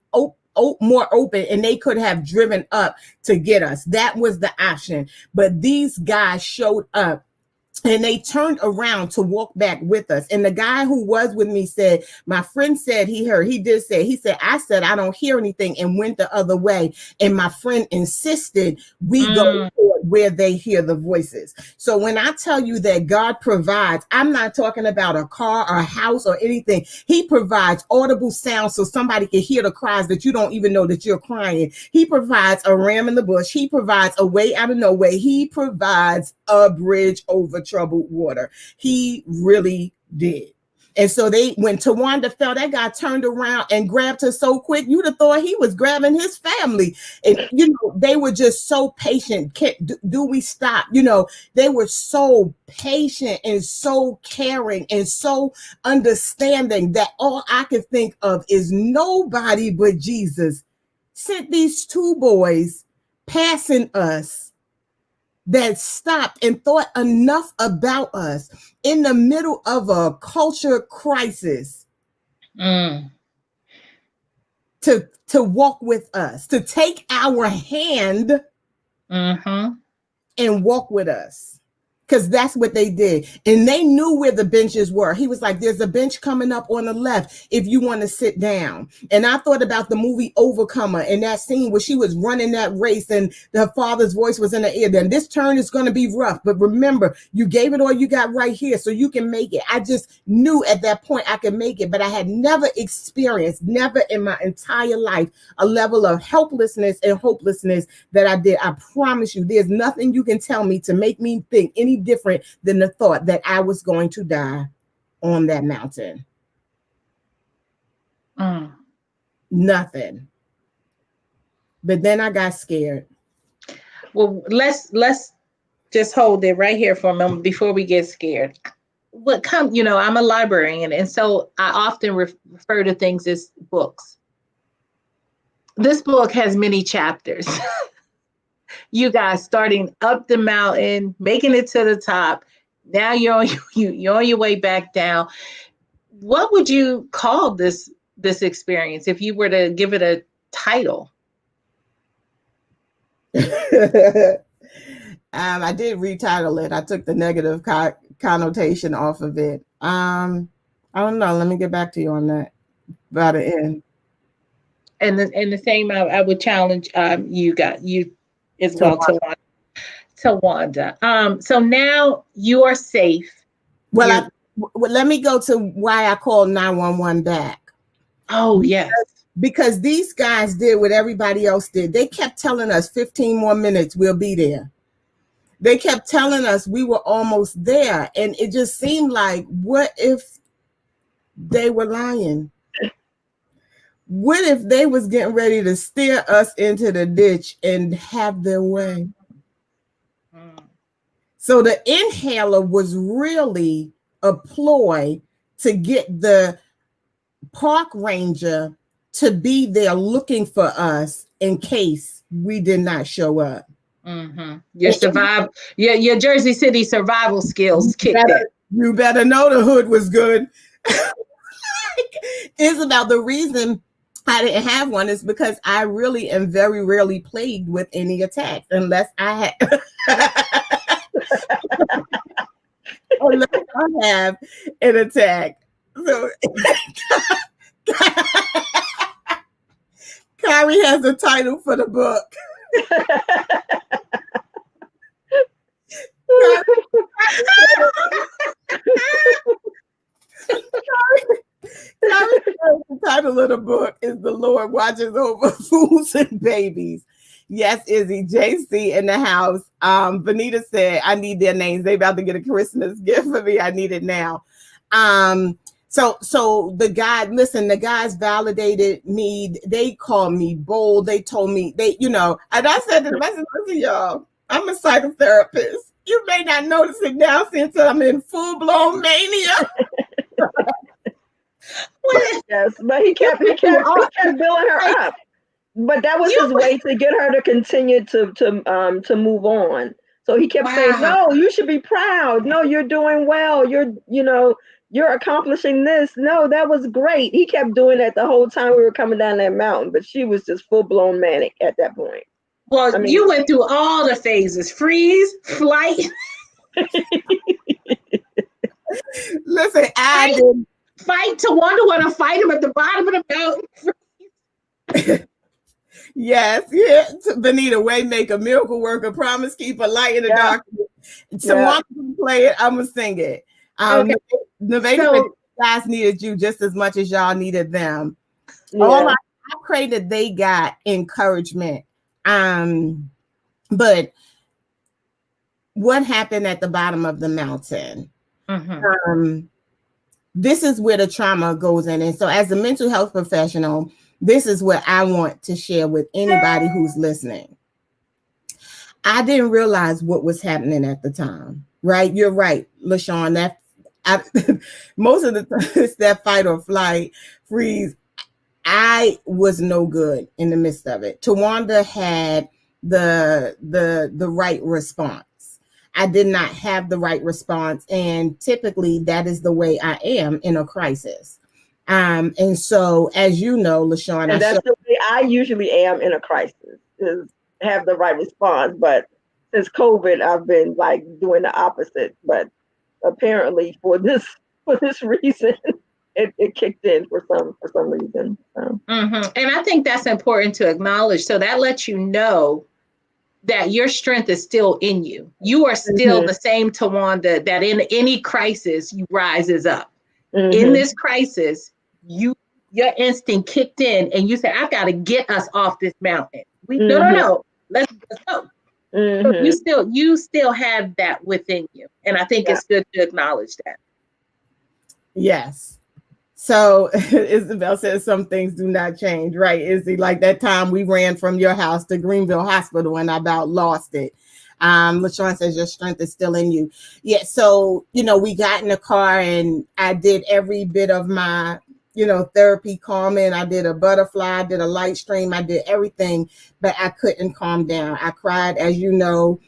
more open, and they could have driven up to get us. That was the option. But these guys showed up, and they turned around to walk back with us. And the guy who was with me said, my friend said he heard, I said, I don't hear anything, and went the other way. And my friend insisted we go where they hear the voices. So when I tell you that God provides, I'm not talking about a car or a house or anything. He provides audible sound so somebody can hear the cries that you don't even know that you're crying. He provides a ram in the bush. He provides a way out of no way. He provides a bridge over troubled water. He really did. And so when Tawanda fell, that guy turned around and grabbed her so quick, you'd have thought he was grabbing his family. And, they were just so patient. Do we stop? They were so patient and so caring and so understanding that all I could think of is nobody but Jesus sent these two boys passing us that stopped and thought enough about us in the middle of a culture crisis to walk with us, to take our hand and walk with us. Because that's what they did. And they knew where the benches were. He was like, there's a bench coming up on the left if you want to sit down. And I thought about the movie Overcomer and that scene where she was running that race and her father's voice was in the ear. Then this turn is going to be rough. But remember, you gave it all you got right here so you can make it. I just knew at that point I could make it. But I had never experienced, never in my entire life, a level of helplessness and hopelessness that I did. I promise you, there's nothing you can tell me to make me think any different than the thought that I was going to die on that mountain. Nothing. But then I got scared. Well, let's just hold it right here for a moment before we get scared. I'm a librarian, and so I often refer to things as books. This book has many chapters. You guys starting up the mountain, making it to the top. Now you're on your way back down. What would you call this experience if you were to give it a title? I did retitle it. I took the negative connotation off of it. I don't know. Let me get back to you on that by the end. And the same, I would challenge you as well, Tawanda. So now you are safe. Well, let me go to why I called 911 back. Oh, yes. Because these guys did what everybody else did. They kept telling us 15 more minutes, we'll be there. They kept telling us we were almost there. And it just seemed like, what if they were lying? What if they was getting ready to steer us into the ditch and have their way? So the inhaler was really a ploy to get the park ranger to be there looking for us in case we did not show up. Your Jersey City survival skills kicked in. You better know the hood was good. Isabel, the reason I didn't have one is because I really am very rarely plagued with any attacks unless I have an attack. So Kari has a title for the book. The title of the book is The Lord Watches Over Fools and Babies. Yes, Izzy, JC in the house. Vanita said, I need their names. They about to get a Christmas gift for me. I need it now. So the guys validated me. They called me bold. They told me and I said to them, listen, y'all, I'm a psychotherapist. You may not notice it now since I'm in full-blown mania. Yes, but he kept building her up. But that was his way to get her to continue to move on. So he kept saying, "No, you should be proud. No, you're doing well. You're accomplishing this. No, that was great." He kept doing that the whole time we were coming down that mountain, but she was just full-blown manic at that point. Well, I mean, you went through all the phases: freeze, flight. Listen, I did fight to want to fight him at the bottom of the mountain. Yes, yeah. Benita, Waymaker, Miracle Worker, Promise Keeper, Light in the Dark. Someone can play it, I'm gonna sing it. The guys needed you just as much as y'all needed them. Yeah. I pray that they got encouragement. But what happened at the bottom of the mountain? Mm-hmm. This is where the trauma goes in. And so as a mental health professional, this is what I want to share with anybody who's listening. I didn't realize what was happening at the time, right? You're right, LaShawn. Most of the time, it's that fight or flight, freeze. I was no good in the midst of it. Tawanda had the right response. I did not have the right response. And typically that is the way I am in a crisis. And so, as you know, LaShawn, and that's the way I usually am in a crisis, is have the right response. But since COVID, I've been like doing the opposite. But apparently for this reason, it kicked in for some reason. So. Mm-hmm. And I think that's important to acknowledge. So that lets you know that your strength is still in you. You are still the same Tawanda that in any crisis you rises up. In this crisis, your instinct kicked in and you said, I've got to get us off this mountain. No. Let's go. So you still have that within you. And I think it's good to acknowledge that. Yes. So Isabel says some things do not change, right? Izzy, like that time we ran from your house to Greenville Hospital and I about lost it. LaShawn says your strength is still in you. Yeah. So, we got in the car and I did every bit of my, therapy calming. I did a butterfly, I did a light stream, I did everything, but I couldn't calm down. I cried, as you know,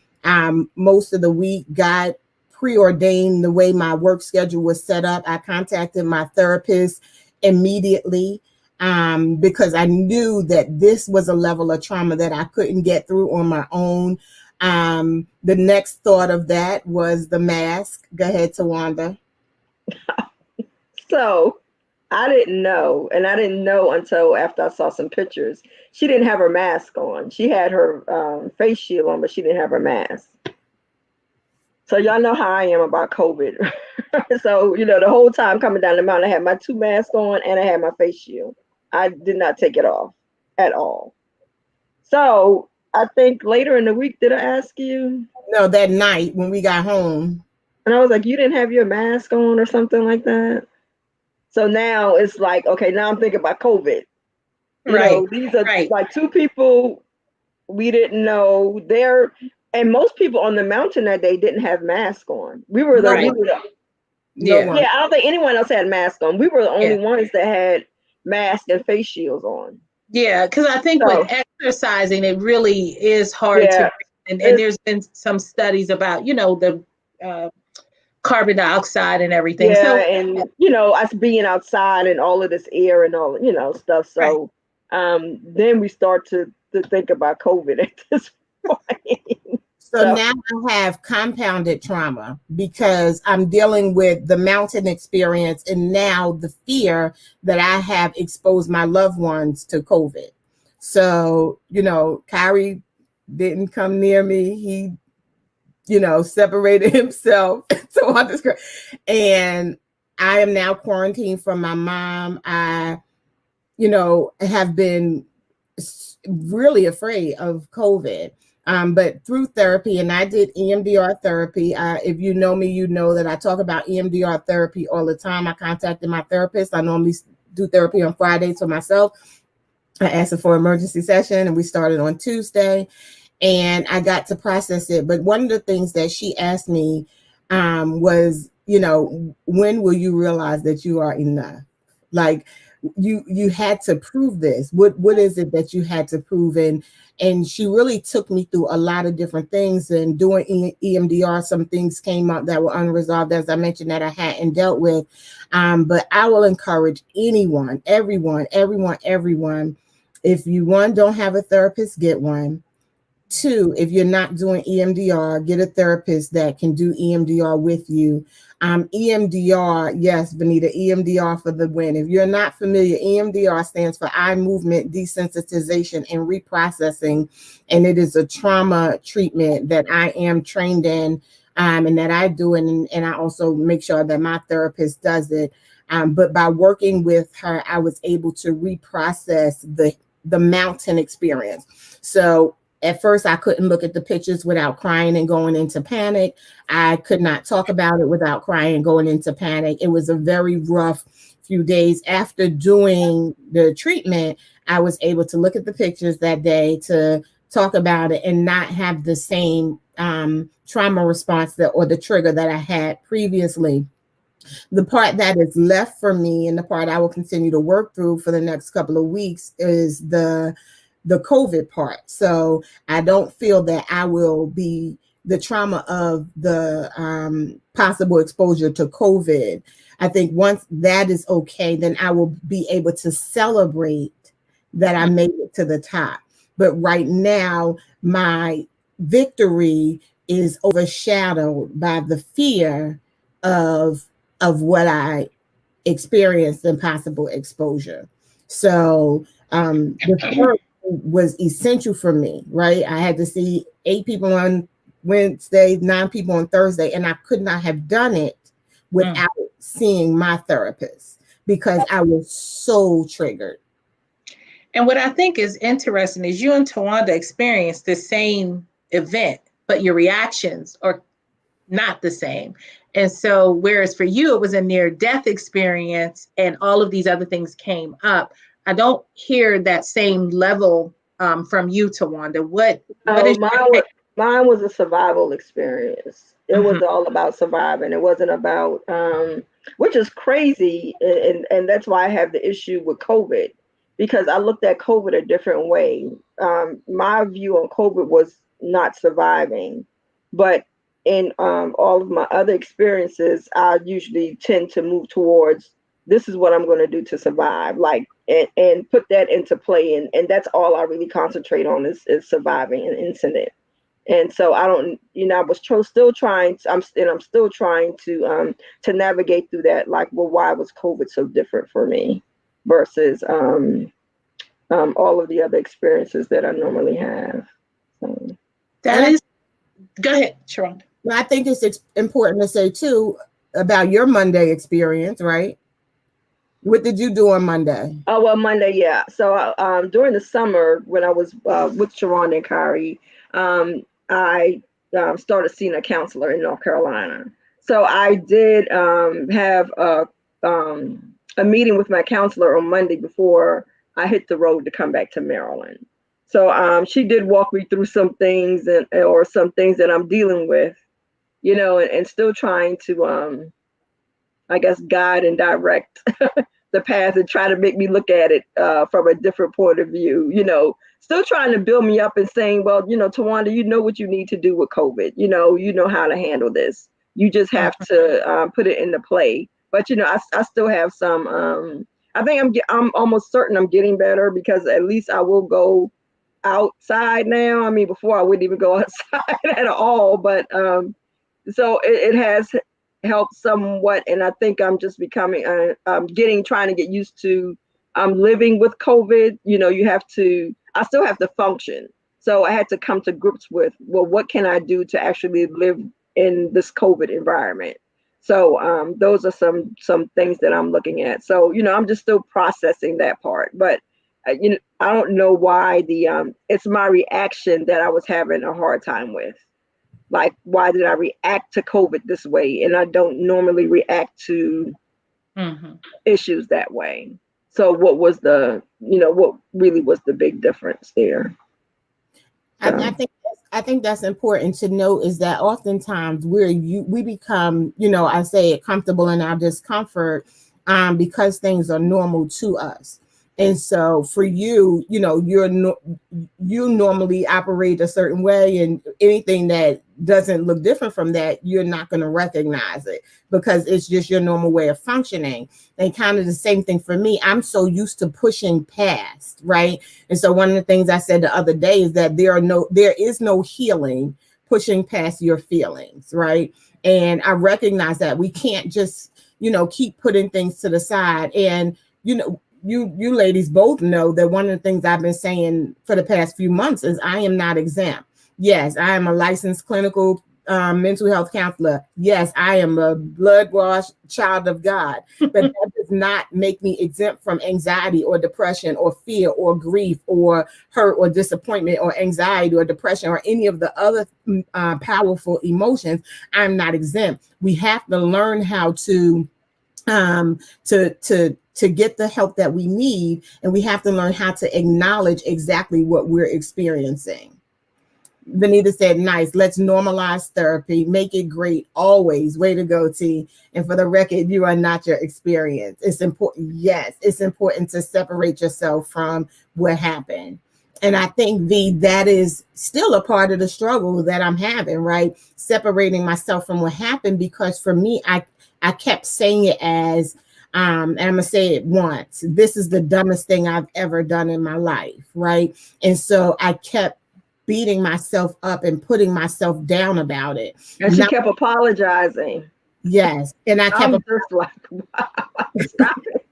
most of the week. God preordained the way my work schedule was set up. I contacted my therapist immediately because I knew that this was a level of trauma that I couldn't get through on my own. The next thought of that was the mask. Go ahead, Tawanda. So I didn't know, and I didn't know until after I saw some pictures. She didn't have her mask on. She had her face shield on, but she didn't have her mask. So y'all know how I am about COVID. So, the whole time coming down the mountain, I had my 2 masks on and I had my face shield. I did not take it off at all. So I think later in the week, did I ask you? No, that night when we got home. And I was like, you didn't have your mask on or something like that? So now it's like, okay, now I'm thinking about COVID. These are like 2 people we didn't know. And most people on the mountain that day didn't have masks on. We were the I don't think anyone else had masks on. We were the only ones that had masks and face shields on. Yeah, because I think with exercising, it really is hard to. And there's been some studies about, the carbon dioxide and everything. Yeah, so, and us being outside and all of this air and all stuff. So then we start to think about COVID at this point. So now I have compounded trauma because I'm dealing with the mountain experience and now the fear that I have exposed my loved ones to COVID. So, Kyrie didn't come near me. He, separated himself. So and I am now quarantined from my mom. I, have been really afraid of COVID. But through therapy, and I did EMDR therapy. If you know me, you know that I talk about EMDR therapy all the time. I contacted my therapist. I normally do therapy on Fridays for myself. I asked her for an emergency session and we started on Tuesday. and I got to process it. But one of the things that she asked me was, you know, when will you realize that you are enough? Like you had to prove this. What is it that you had to prove? And she really took me through a lot of different things. And doing EMDR, some things came up that were unresolved, as I mentioned, that I hadn't dealt with. But I will encourage anyone, everyone, if you, one, don't have a therapist, get one. Two, if you're not doing EMDR, get a therapist that can do EMDR with you. EMDR, yes, Benita, EMDR for the win. If you're not familiar, EMDR stands for eye movement desensitization and reprocessing, and it is a trauma treatment that I am trained in, and that I do, and I also make sure that my therapist does it. But by working with her, I was able to reprocess the mountain experience. So at first, I couldn't look at the pictures without crying and going into panic. I could not talk about it without crying and going into panic. It was a very rough few days. After doing the treatment, I was able to look at the pictures that day, to talk about it, and not have the same trauma response or the trigger that I had previously. The part that is left for me, and the part I will continue to work through for the next couple of weeks, is the COVID part. So I don't feel that I will be the trauma of the possible exposure to COVID. I think once that is okay, then I will be able to celebrate that I made it to the top. But right now, my victory is overshadowed by the fear of what I experienced in possible exposure. So the first was essential for me, right? I had to see 8 people on Wednesday, 9 people on Thursday, and I could not have done it without seeing my therapist, because I was so triggered. And what I think is interesting is you and Tawanda experienced the same event, but your reactions are not the same. And so, whereas for you, it was a near death experience and all of these other things came up, I don't hear that same level from you, Tawanda. What is Mine was a survival experience. It was all about surviving. It wasn't about, which is crazy. And that's why I have the issue with COVID, because I looked at COVID a different way. My view on COVID was not surviving, but in all of my other experiences, I usually tend to move towards, this is what I'm going to do to survive, like, and put that into play. And that's all I really concentrate on is surviving an incident. And so I don't, I was still trying. I'm still trying to navigate through that. Like, well, why was COVID so different for me versus all of the other experiences that I normally have. So. That is, go ahead, Sharonda. Well, I think it's important to say too about your Monday experience, right? What did you do on Monday? Oh, well, Monday, yeah. So during the summer, when I was with Sharon and Kari, I started seeing a counselor in North Carolina. So I did have a meeting with my counselor on Monday before I hit the road to come back to Maryland. So she did walk me through some things or some things that I'm dealing with, and still trying to, I guess, guide and direct the path and try to make me look at it from a different point of view, still trying to build me up and saying, well, Tawanda, you know what you need to do with COVID. You know how to handle this. You just have to put it into play. But, I still have some, I think I'm almost certain I'm getting better, because at least I will go outside now. I mean, before I wouldn't even go outside at all, but so it has helped somewhat, and I think I'm just becoming trying to get used to living with COVID. I still have to function, so I had to come to grips with, well, what can I do to actually live in this COVID environment? So those are some things that I'm looking at. So I'm just still processing that part, but I don't know why it's my reaction that I was having a hard time with. Like, why did I react to COVID this way? And I don't normally react to issues that way. So what really was the big difference there? I think I think that's important to note is that oftentimes we become, I say it, comfortable in our discomfort because things are normal to us. And so for you, you normally operate a certain way, and anything that doesn't look different from that, you're not going to recognize it because it's just your normal way of functioning. And kind of the same thing for me. I'm so used to pushing past, right? And so one of the things I said the other day is that there is no healing pushing past your feelings, right? And I recognize that we can't just, keep putting things to the side. And, you ladies both know that one of the things I've been saying for the past few months is I am not exempt. Yes, I am a licensed clinical mental health counselor. Yes, I am a blood washed child of God, but that does not make me exempt from anxiety or depression or fear or grief or hurt or disappointment or anxiety or depression or any of the other powerful emotions. I'm not exempt. We have to learn how to get the help that we need, and we have to learn how to acknowledge exactly what we're experiencing. Vanita said, nice. Let's normalize therapy. Make it great. Always. Way to go, T. And for the record, you are not your experience. It's important. Yes, it's important to separate yourself from what happened. And I think, that is still a part of the struggle that I'm having, right? Separating myself from what happened, because for me, I kept saying it as, and I'm going to say it once, this is the dumbest thing I've ever done in my life, right? And so I kept beating myself up and putting myself down about it. And she kept apologizing. Yes. And I kept just like, wow, stop it.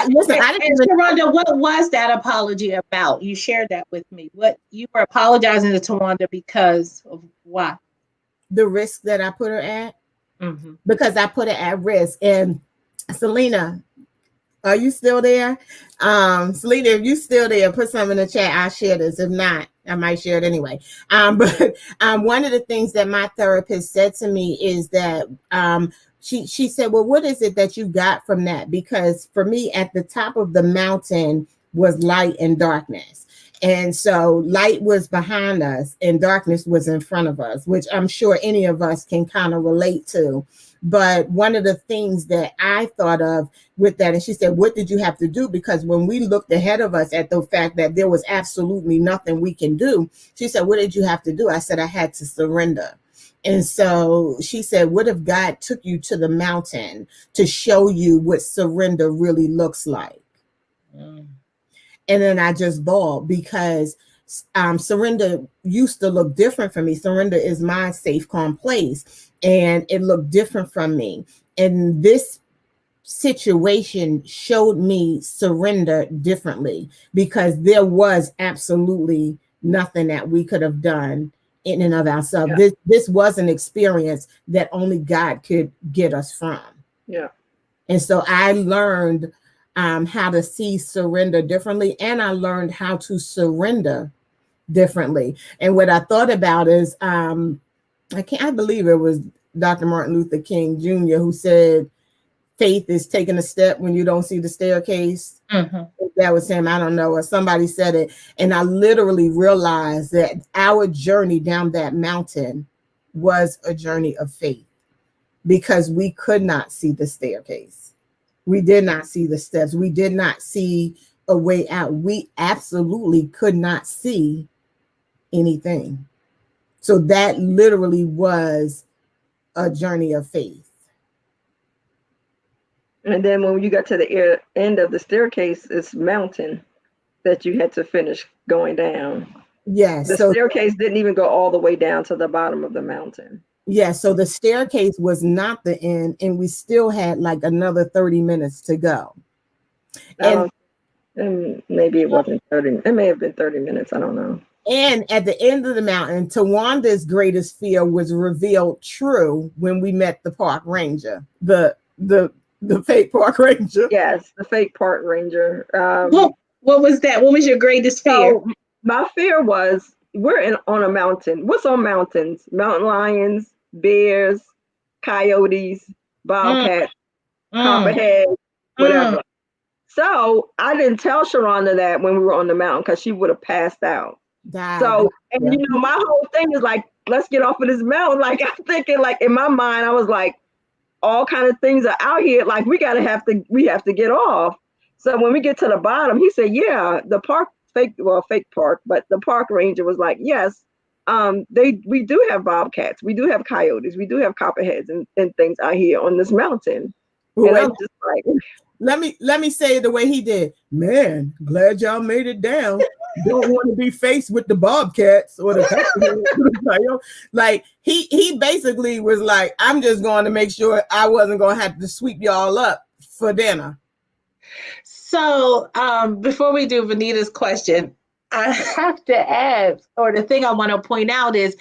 Listen, Sharonda, what was that apology about? You shared that with me. What you were apologizing to Tawanda because of why? The risk that I put her at. Mm-hmm. Because I put it at risk. And Selena, are you still there? Selena, if you still there, put something in the chat. I'll share this. If not, I might share it anyway. But one of the things that my therapist said to me is that she said, well, what is it that you got from that? Because for me, at the top of the mountain was light and darkness. And so light was behind us and darkness was in front of us, which I'm sure any of us can kind of relate to. But one of the things that I thought of with that, and she said, what did you have to do? Because when we looked ahead of us at the fact that there was absolutely nothing we can do, she said, what did you have to do? I said, I had to surrender. And so she said, what if God took you to the mountain to show you what surrender really looks like? And then I just bawled because surrender used to look different for me. Surrender is my safe, calm place. And it looked different from me. And this situation showed me surrender differently because there was absolutely nothing that we could have done in and of ourselves. Yeah. This was an experience that only God could get us from. Yeah. And so I learned how to see surrender differently, and I learned how to surrender differently. And what I thought about is, I believe it was Dr. Martin Luther King Jr. who said, faith is taking a step when you don't see the staircase. Mm-hmm. That was him. I don't know. Or somebody said it. And I literally realized that our journey down that mountain was a journey of faith because we could not see the staircase. We did not see the steps. We did not see a way out. We absolutely could not see anything. So that literally was a journey of faith. And then when you got to the end of the staircase, it's mountain that you had to finish going down. Yes. The staircase didn't even go all the way down to the bottom of the mountain. Yeah, so the staircase was not the end, and we still had like another 30 minutes to go. And maybe it wasn't 30. It may have been 30 minutes. I don't know. And at the end of the mountain, Tawanda's greatest fear was revealed true when we met the park ranger, the fake park ranger. Yes, the fake park ranger. What was that? What was your greatest fear? So my fear was we're on a mountain. What's on mountains? Mountain lions, bears, coyotes, bobcats, copperheads, whatever. So I didn't tell Sharonda that when we were on the mountain because she would have passed out. So, and my whole thing is like, let's get off of this mountain. Like, I'm thinking, like, in my mind, I was like, all kind of things are out here. Like, we have to get off. So when we get to the bottom, he said, yeah, the park, fake park, but the park ranger was like, yes, we do have bobcats, we do have coyotes, we do have copperheads and things out here on this mountain. And I'm just like, let me say it the way he did. Man, glad y'all made it down. Don't want to be faced with the bobcats or the coyotes. Like he basically was like, I'm just going to make sure I wasn't going to have to sweep y'all up for dinner. So before we do Vanita's question, I have to add, or the thing I want to point out is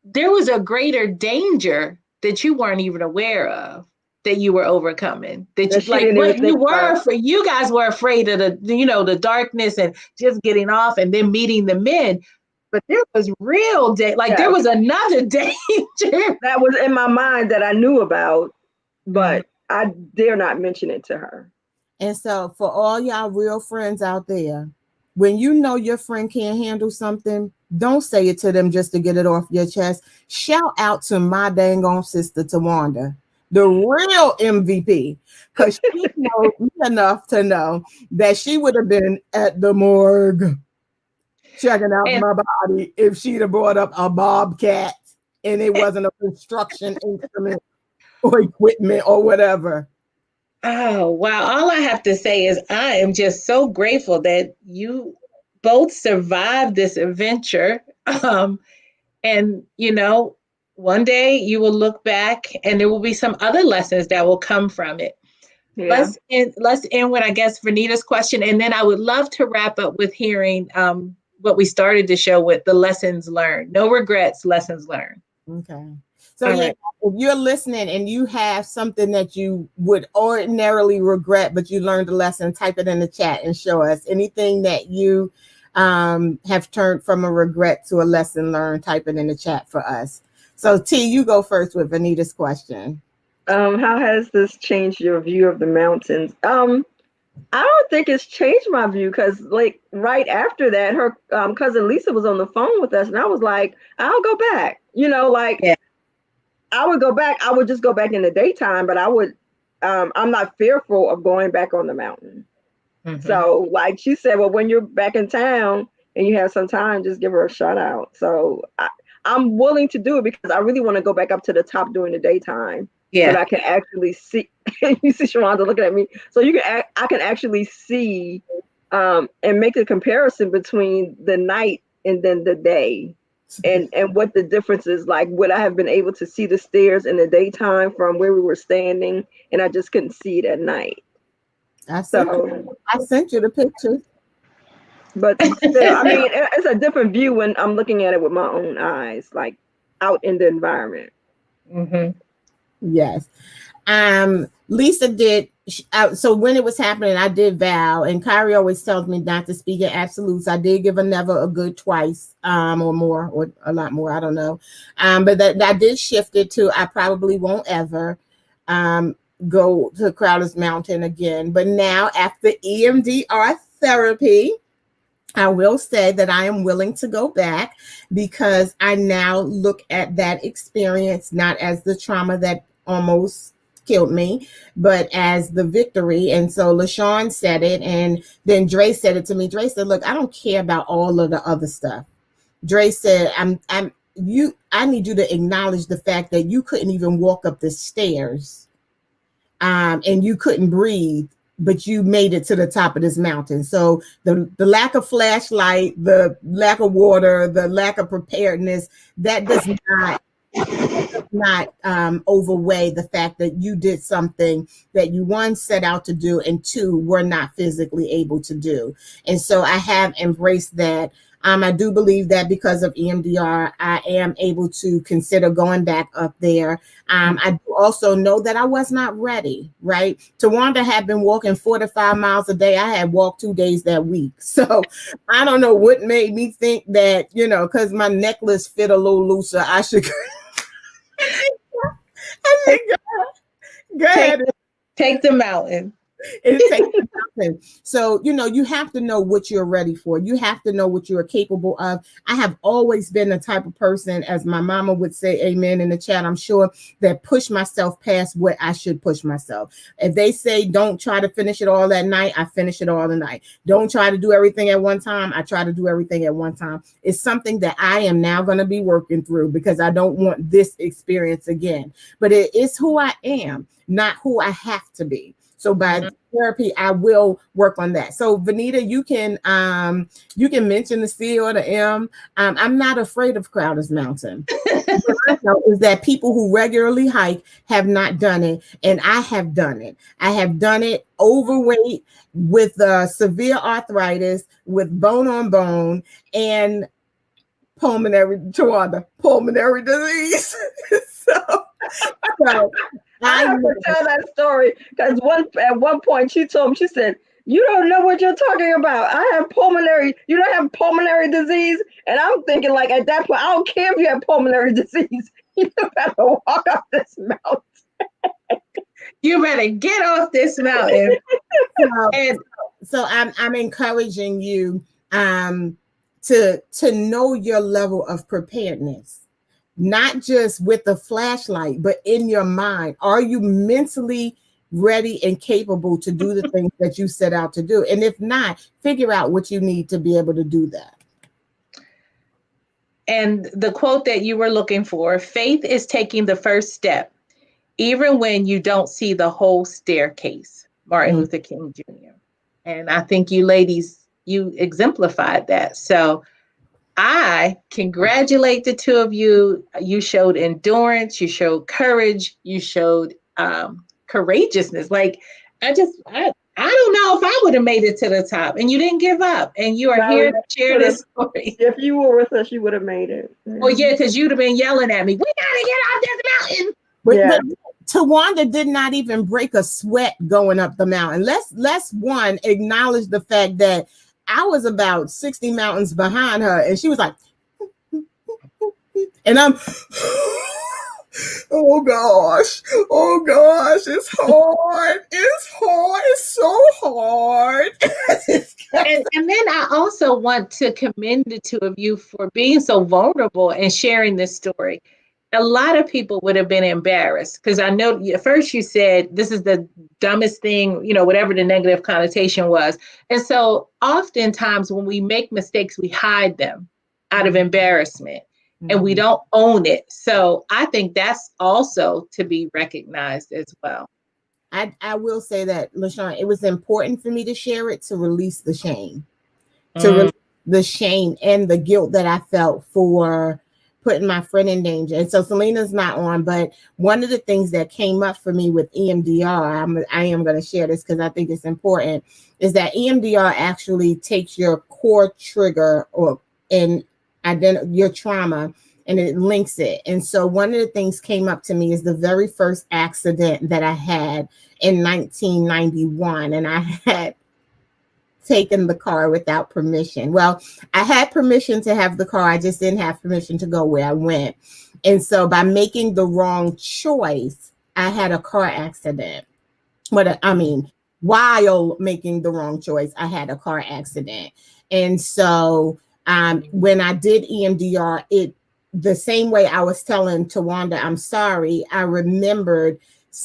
there was a greater danger that you weren't even aware of, that you were overcoming. That you, like, what you were for, you guys were afraid of the darkness and just getting off and then meeting the men. But there was real there was another danger that was in my mind that I knew about, but I dare not mention it to her. And so for all y'all real friends out there, when you know your friend can't handle something, don't say it to them just to get it off your chest. Shout out to my dang on sister Tawanda, the real MVP, because she knows me enough to know that she would have been at the morgue checking out my body if she'd have brought up a bobcat and it wasn't a construction instrument or equipment or whatever. Oh, wow. All I have to say is I am just so grateful that you both survived this adventure. And, one day you will look back and there will be some other lessons that will come from it. Yeah. Let's end with, I guess, Vanita's question. And then I would love to wrap up with hearing what we started the show with, the lessons learned. No regrets, lessons learned. Okay. So if you're listening and you have something that you would ordinarily regret, but you learned a lesson, type it in the chat and show us anything that you have turned from a regret to a lesson learned. Type it in the chat for us. So T, you go first with Vanita's question. How has this changed your view of the mountains? I don't think it's changed my view, because like right after that, her cousin Lisa was on the phone with us, and I was like, I'll go back. I would go back. I would just go back in the daytime, but I would. I'm not fearful of going back on the mountain. Mm-hmm. So, like she said, well, when you're back in town and you have some time, just give her a shout out. So I'm willing to do it because I really want to go back up to the top during the daytime. Yeah, so I can actually see. You see Sharonda looking at me, so I can actually see and make a comparison between the night and then the day. And what the difference is. Like, would I have been able to see the stairs in the daytime from where we were standing, and I just couldn't see it at night? I sent you the pictures. But still, I mean, it's a different view when I'm looking at it with my own eyes, like out in the environment. Mm-hmm. Yes. Lisa did. So when it was happening, I did vow, and Kyrie always tells me not to speak in absolutes. I did give a never a good twice, or more, or a lot more. I don't know. But that did shift it to I probably won't ever go to Crowder's Mountain again. But now after EMDR therapy, I will say that I am willing to go back, because I now look at that experience not as the trauma that almost killed me, but as the victory. And so LaShawn said it, and then Dre said it to me. Dre said, look, I don't care about all of the other stuff. Dre said, I need you to acknowledge the fact that you couldn't even walk up the stairs, and you couldn't breathe, but you made it to the top of this mountain. So the lack of flashlight, the lack of water, the lack of preparedness, that does not overweigh the fact that you did something that you, one, set out to do, and two, were not physically able to do. And so I have embraced that. I do believe that because of EMDR, I am able to consider going back up there. I do also know that I was not ready, right? Tawanda had been walking 4 to 5 miles a day. I had walked 2 days that week. So I don't know what made me think that, because my necklace fit a little looser, I should go ahead. Take the mountain. It takes a mountain. So, you have to know what you're ready for. You have to know what you're capable of. I have always been the type of person, as my mama would say, amen in the chat, I'm sure, that push myself past what I should push myself. If they say don't try to finish it all that night, I finish it all the night. Don't try to do everything at one time. I try to do everything at one time. It's something that I am now going to be working through because I don't want this experience again. But it is who I am, not who I have to be. So by therapy, I will work on that. So Vanita, you can mention the C or the M. I'm not afraid of Crowder's Mountain. What I know is that people who regularly hike have not done it, and I have done it. I have done it overweight, with severe arthritis, with bone on bone, and pulmonary disease. so I have to tell that story because at one point she told me, she said, "You don't know what you're talking about. You don't have pulmonary disease." And I'm thinking, like, at that point, I don't care if you have pulmonary disease. You better walk up this mountain. You better get off this mountain. So I'm encouraging you to know your level of preparedness. Not just with the flashlight, but in your mind. Are you mentally ready and capable to do the things that you set out to do? And if not, figure out what you need to be able to do that. And the quote that you were looking for, faith is taking the first step, even when you don't see the whole staircase. Martin Luther King Jr. And I think you ladies, you exemplified that. So I congratulate the two of you. You showed endurance, you showed courage, you showed courageousness. Like I don't know if I would have made it to the top, and you didn't give up, and you are here to share this story. If you were with us, you would have made it. Well, yeah, because you'd have been yelling at me. We gotta get off this mountain. But Tawanda did not even break a sweat going up the mountain. Let's acknowledge the fact that I was about 60 mountains behind her, and she was like, and I'm, oh gosh, it's hard. It's so hard. and then I also want to commend the two of you for being so vulnerable and sharing this story. A lot of people would have been embarrassed because I know at first you said this is the dumbest thing, whatever the negative connotation was. And so oftentimes when we make mistakes, we hide them out of embarrassment and we don't own it. So I think that's also to be recognized as well. I will say that, LaShawn, it was important for me to share it to release the shame, release the shame and the guilt that I felt for putting my friend in danger. And so Selena's not on, but one of the things that came up for me with EMDR, I am going to share this because I think it's important, is that EMDR actually takes your core trigger your trauma and it links it. And so one of the things came up to me is the very first accident that I had in 1991. And I had taken the car without permission. Well, I had permission to have the car. I just didn't have permission to go where I went. And so by making the wrong choice, I had a car accident. While making the wrong choice, I had a car accident. And so when I did EMDR, the same way I was telling Tawanda, I'm sorry, I remembered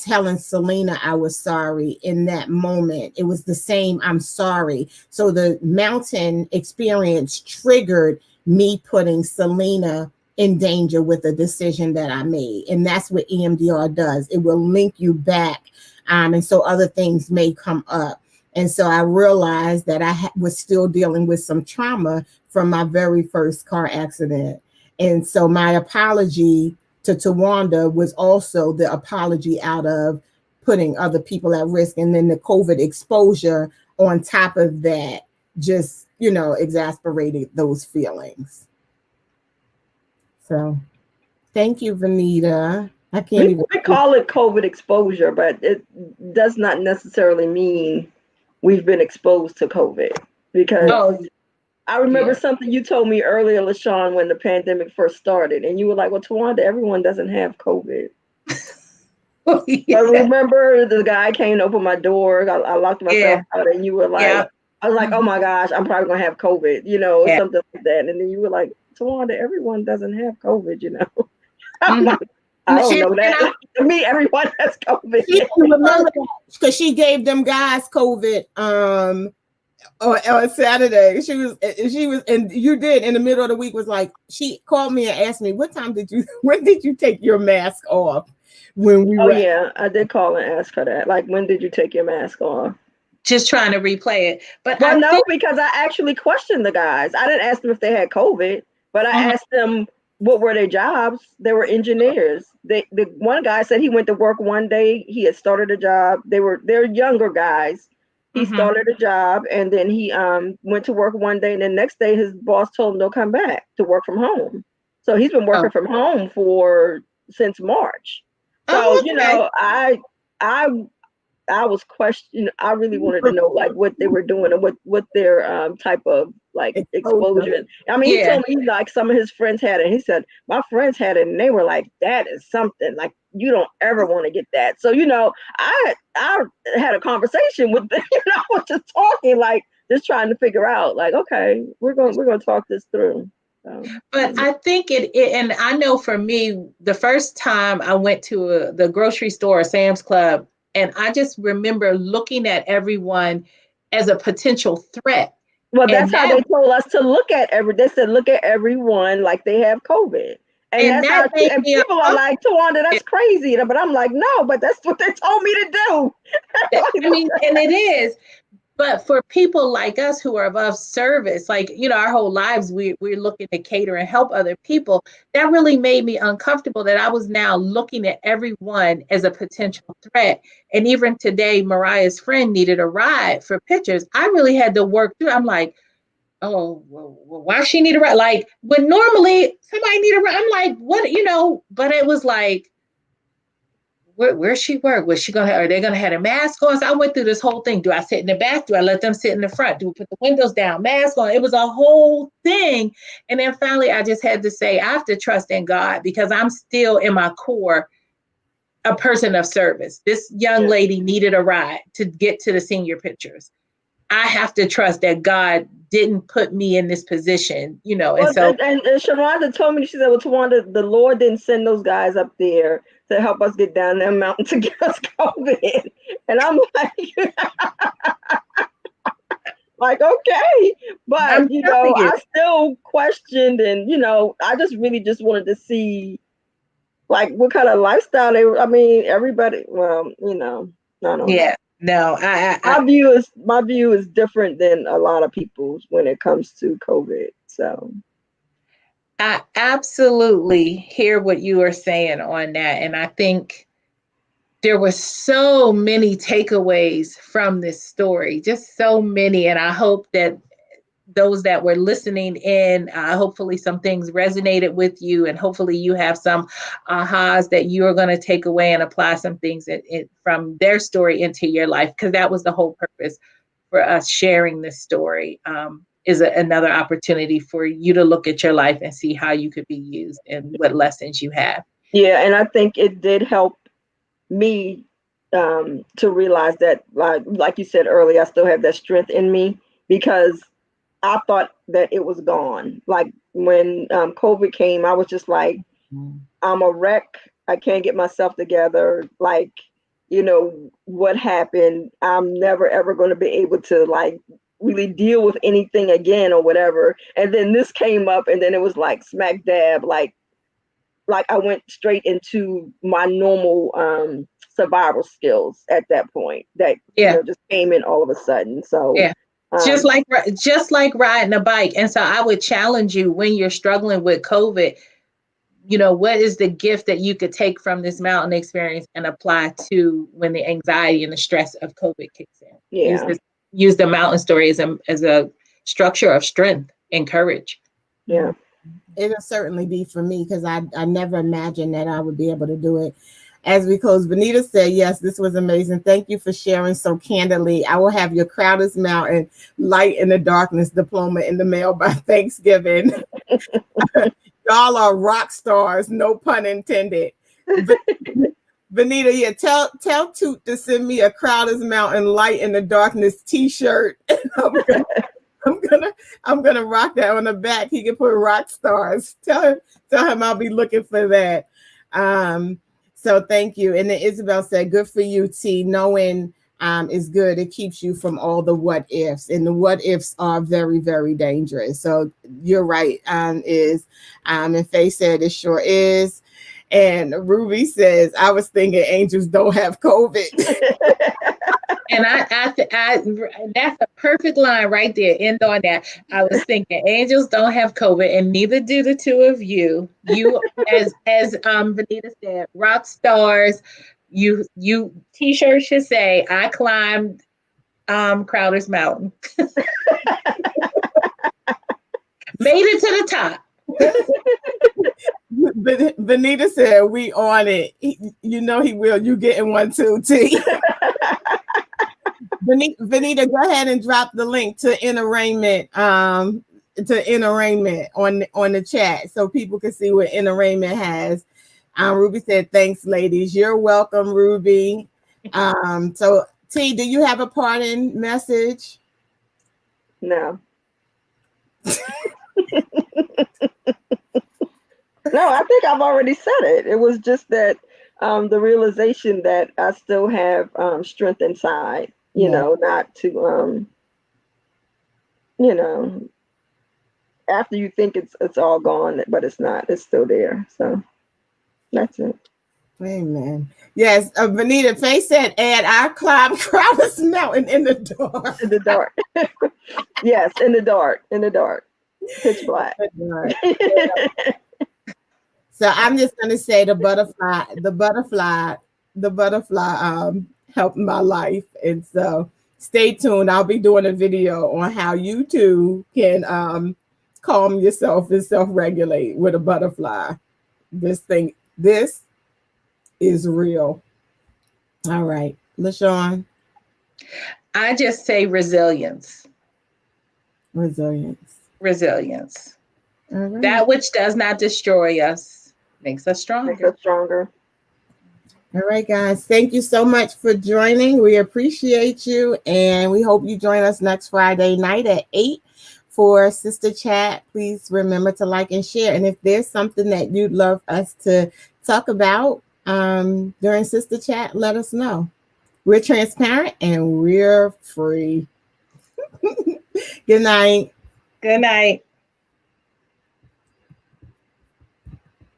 telling Selena I was sorry in that moment. It was the same, I'm sorry. So the mountain experience triggered me putting Selena in danger with a decision that I made. And that's what EMDR does. It will link you back. And so other things may come up. And so I realized that I was still dealing with some trauma from my very first car accident. And so my apology to Tawanda was also the apology out of putting other people at risk. And then the COVID exposure on top of that just, exasperated those feelings. So thank you, Vanita. I can't even. We call it COVID exposure, but it does not necessarily mean we've been exposed to COVID. Because I remember something you told me earlier, LaShawn, when the pandemic first started, and you were like, well, Tawanda, everyone doesn't have COVID. Yeah. But remember, the guy came to open my door. I locked myself out, and you were like, Yeah. I was like, oh my gosh, I'm probably gonna have COVID, you know, or Yeah. something like that. And then you were like, Tawanda, everyone doesn't have COVID, you know. I'm Mhm. like, I don't She, know that. Like, to me, everyone has COVID. she didn't remember that because she gave them guys COVID on Saturday. She was, and you did in the middle of the week was like, she called me and asked me, when did you take your mask off when we Oh were? yeah, I did call and ask her that. Like, when did you take your mask off? Just trying to replay it. But I Well, no, think because I actually questioned the guys. I didn't ask them if they had COVID, but I Mhm. asked them what were their jobs. They were engineers. The one guy said he went to work one day. He had started a job. They're younger guys. He Mhm. started a job and then he went to work one day and the next day his boss told him to come back to work from home. So he's been Oh. working from home for since March. So, Oh, okay. I I was questioning. I really wanted to know like what they were doing and what their type of like Exposure. exposure. I mean, he Yeah. told me like some of his friends had it. He said my friends had it, and they were like, "That is something like you don't ever want to get that." So I had a conversation with them. I was just talking like just trying to figure out like, okay, we're gonna talk this through. So, But I think and I know for me, the first time I went to the grocery store, Sam's Club, and I just remember looking at everyone as a potential threat. well, that's And how that they told us to look at they said look at everyone like they have COVID. And and that's that how made and me people are uncomfortable. like, Tawanda, that's crazy. But I'm like, no, but that's what they told me to do. I mean, and it is. But for people like us who are above service, like, our whole lives, we're looking to cater and help other people. That really made me uncomfortable that I was now looking at everyone as a potential threat. And even today, Mariah's friend needed a ride for pictures. I really had to work through. I'm like, oh, well, why she need a ride? Like, when normally somebody need a ride, I'm like, what, but it was like, where she work? Are they gonna have a mask on? So I went through this whole thing. Do I sit in the back? Do I let them sit in the front? Do we put the windows down? Mask on? It was a whole thing. And then finally I just had to say, I have to trust in God because I'm still in my core a person of service. This young Yeah. lady needed a ride to get to the senior pictures. I have to trust that God didn't put me in this position, and Well, so and Sharonda told me, she said, well, Tawanda, the Lord didn't send those guys up there to help us get down that mountain to get us COVID. And I'm like, like, okay. But, I'm telling you. I still questioned and, I just really just wanted to see like what kind of lifestyle they were. I mean, everybody, well, I don't know. Yeah, no, My view is different than a lot of people's when it comes to COVID. So I absolutely hear what you are saying on that. And I think there were so many takeaways from this story, just so many. And I hope that those that were listening in, hopefully some things resonated with you, and hopefully you have some ahas that you are going to take away and apply some things from their story into your life, because that was the whole purpose for us sharing this story. Is another opportunity for you to look at your life and see how you could be used and what lessons you have. yeah, and I think it did help me to realize that, like you said earlier, I still have that strength in me because I thought that it was gone. Like when COVID came, I was just like, I'm a wreck. I can't get myself together. Like, what happened? I'm never ever going to be able to like really deal with anything again or whatever. And then this came up, and then it was like smack dab, like I went straight into my normal survival skills at that point. That Yeah. just came in all of a sudden. So Yeah. Just um, like riding a bike. And so I would challenge you, when you're struggling with COVID, what is the gift that you could take from this mountain experience and apply to when the anxiety and the stress of COVID kicks in? yeah, Use the mountain story as a structure of strength and courage. yeah. It'll certainly be for me because I never imagined that I would be able to do it. As we close, Benita said, yes, this was amazing. Thank you for sharing so candidly. I will have your Crowder's Mountain Light in the Darkness diploma in the mail by Thanksgiving. Y'all are rock stars, no pun intended. Benita, yeah, tell Toot to send me a Crowder's Mountain Light in the Darkness T-shirt. I'm gonna rock that on the back. He can put rock stars. Tell him I'll be looking for that. So thank you. And then Isabel said, "Good for you, T. Knowing is good. It keeps you from all the what ifs, and the what ifs are very, very dangerous." So you're right. And Faye said it sure is. And Ruby says, "I was thinking angels don't have COVID." And I that's a perfect line right there. End on that. I was thinking angels don't have COVID, and neither do the two of you. You, as Vanita said, rock stars. You T-shirt should say, "I climbed Crowder's Mountain, made it to the top." Benita said, "We on it." You know he will. You getting one too, T. Benita, go ahead and drop the link to In Arraignment on the chat so people can see what In Arraignment has. Ruby said, "Thanks, ladies." You're welcome, Ruby. So T, do you have a parting message? No. No, I think I've already said it. It was just that the realization that I still have strength inside, you know, not to, you know, after you think it's all gone, but it's not. It's still there. So that's it. Amen. Yes, Benita, Faye said, "And I climbed Crowder's Mountain in the dark." In the dark. Yes, in the dark. In the dark. Pitch black. So I'm just gonna say the butterfly helped my life. And so stay tuned. I'll be doing a video on how you too can calm yourself and self-regulate with a butterfly. This is real. All right, LaShawn. I just say resilience. Resilience. All right. That which does not destroy us makes us stronger. All right, guys. Thank you so much for joining. We appreciate you, and we hope you join us next Friday night at 8 for Sistah Chat. Please remember to like and share. And if there's something that you'd love us to talk about during Sistah Chat, let us know. We're transparent and we're free. Good night. Good night.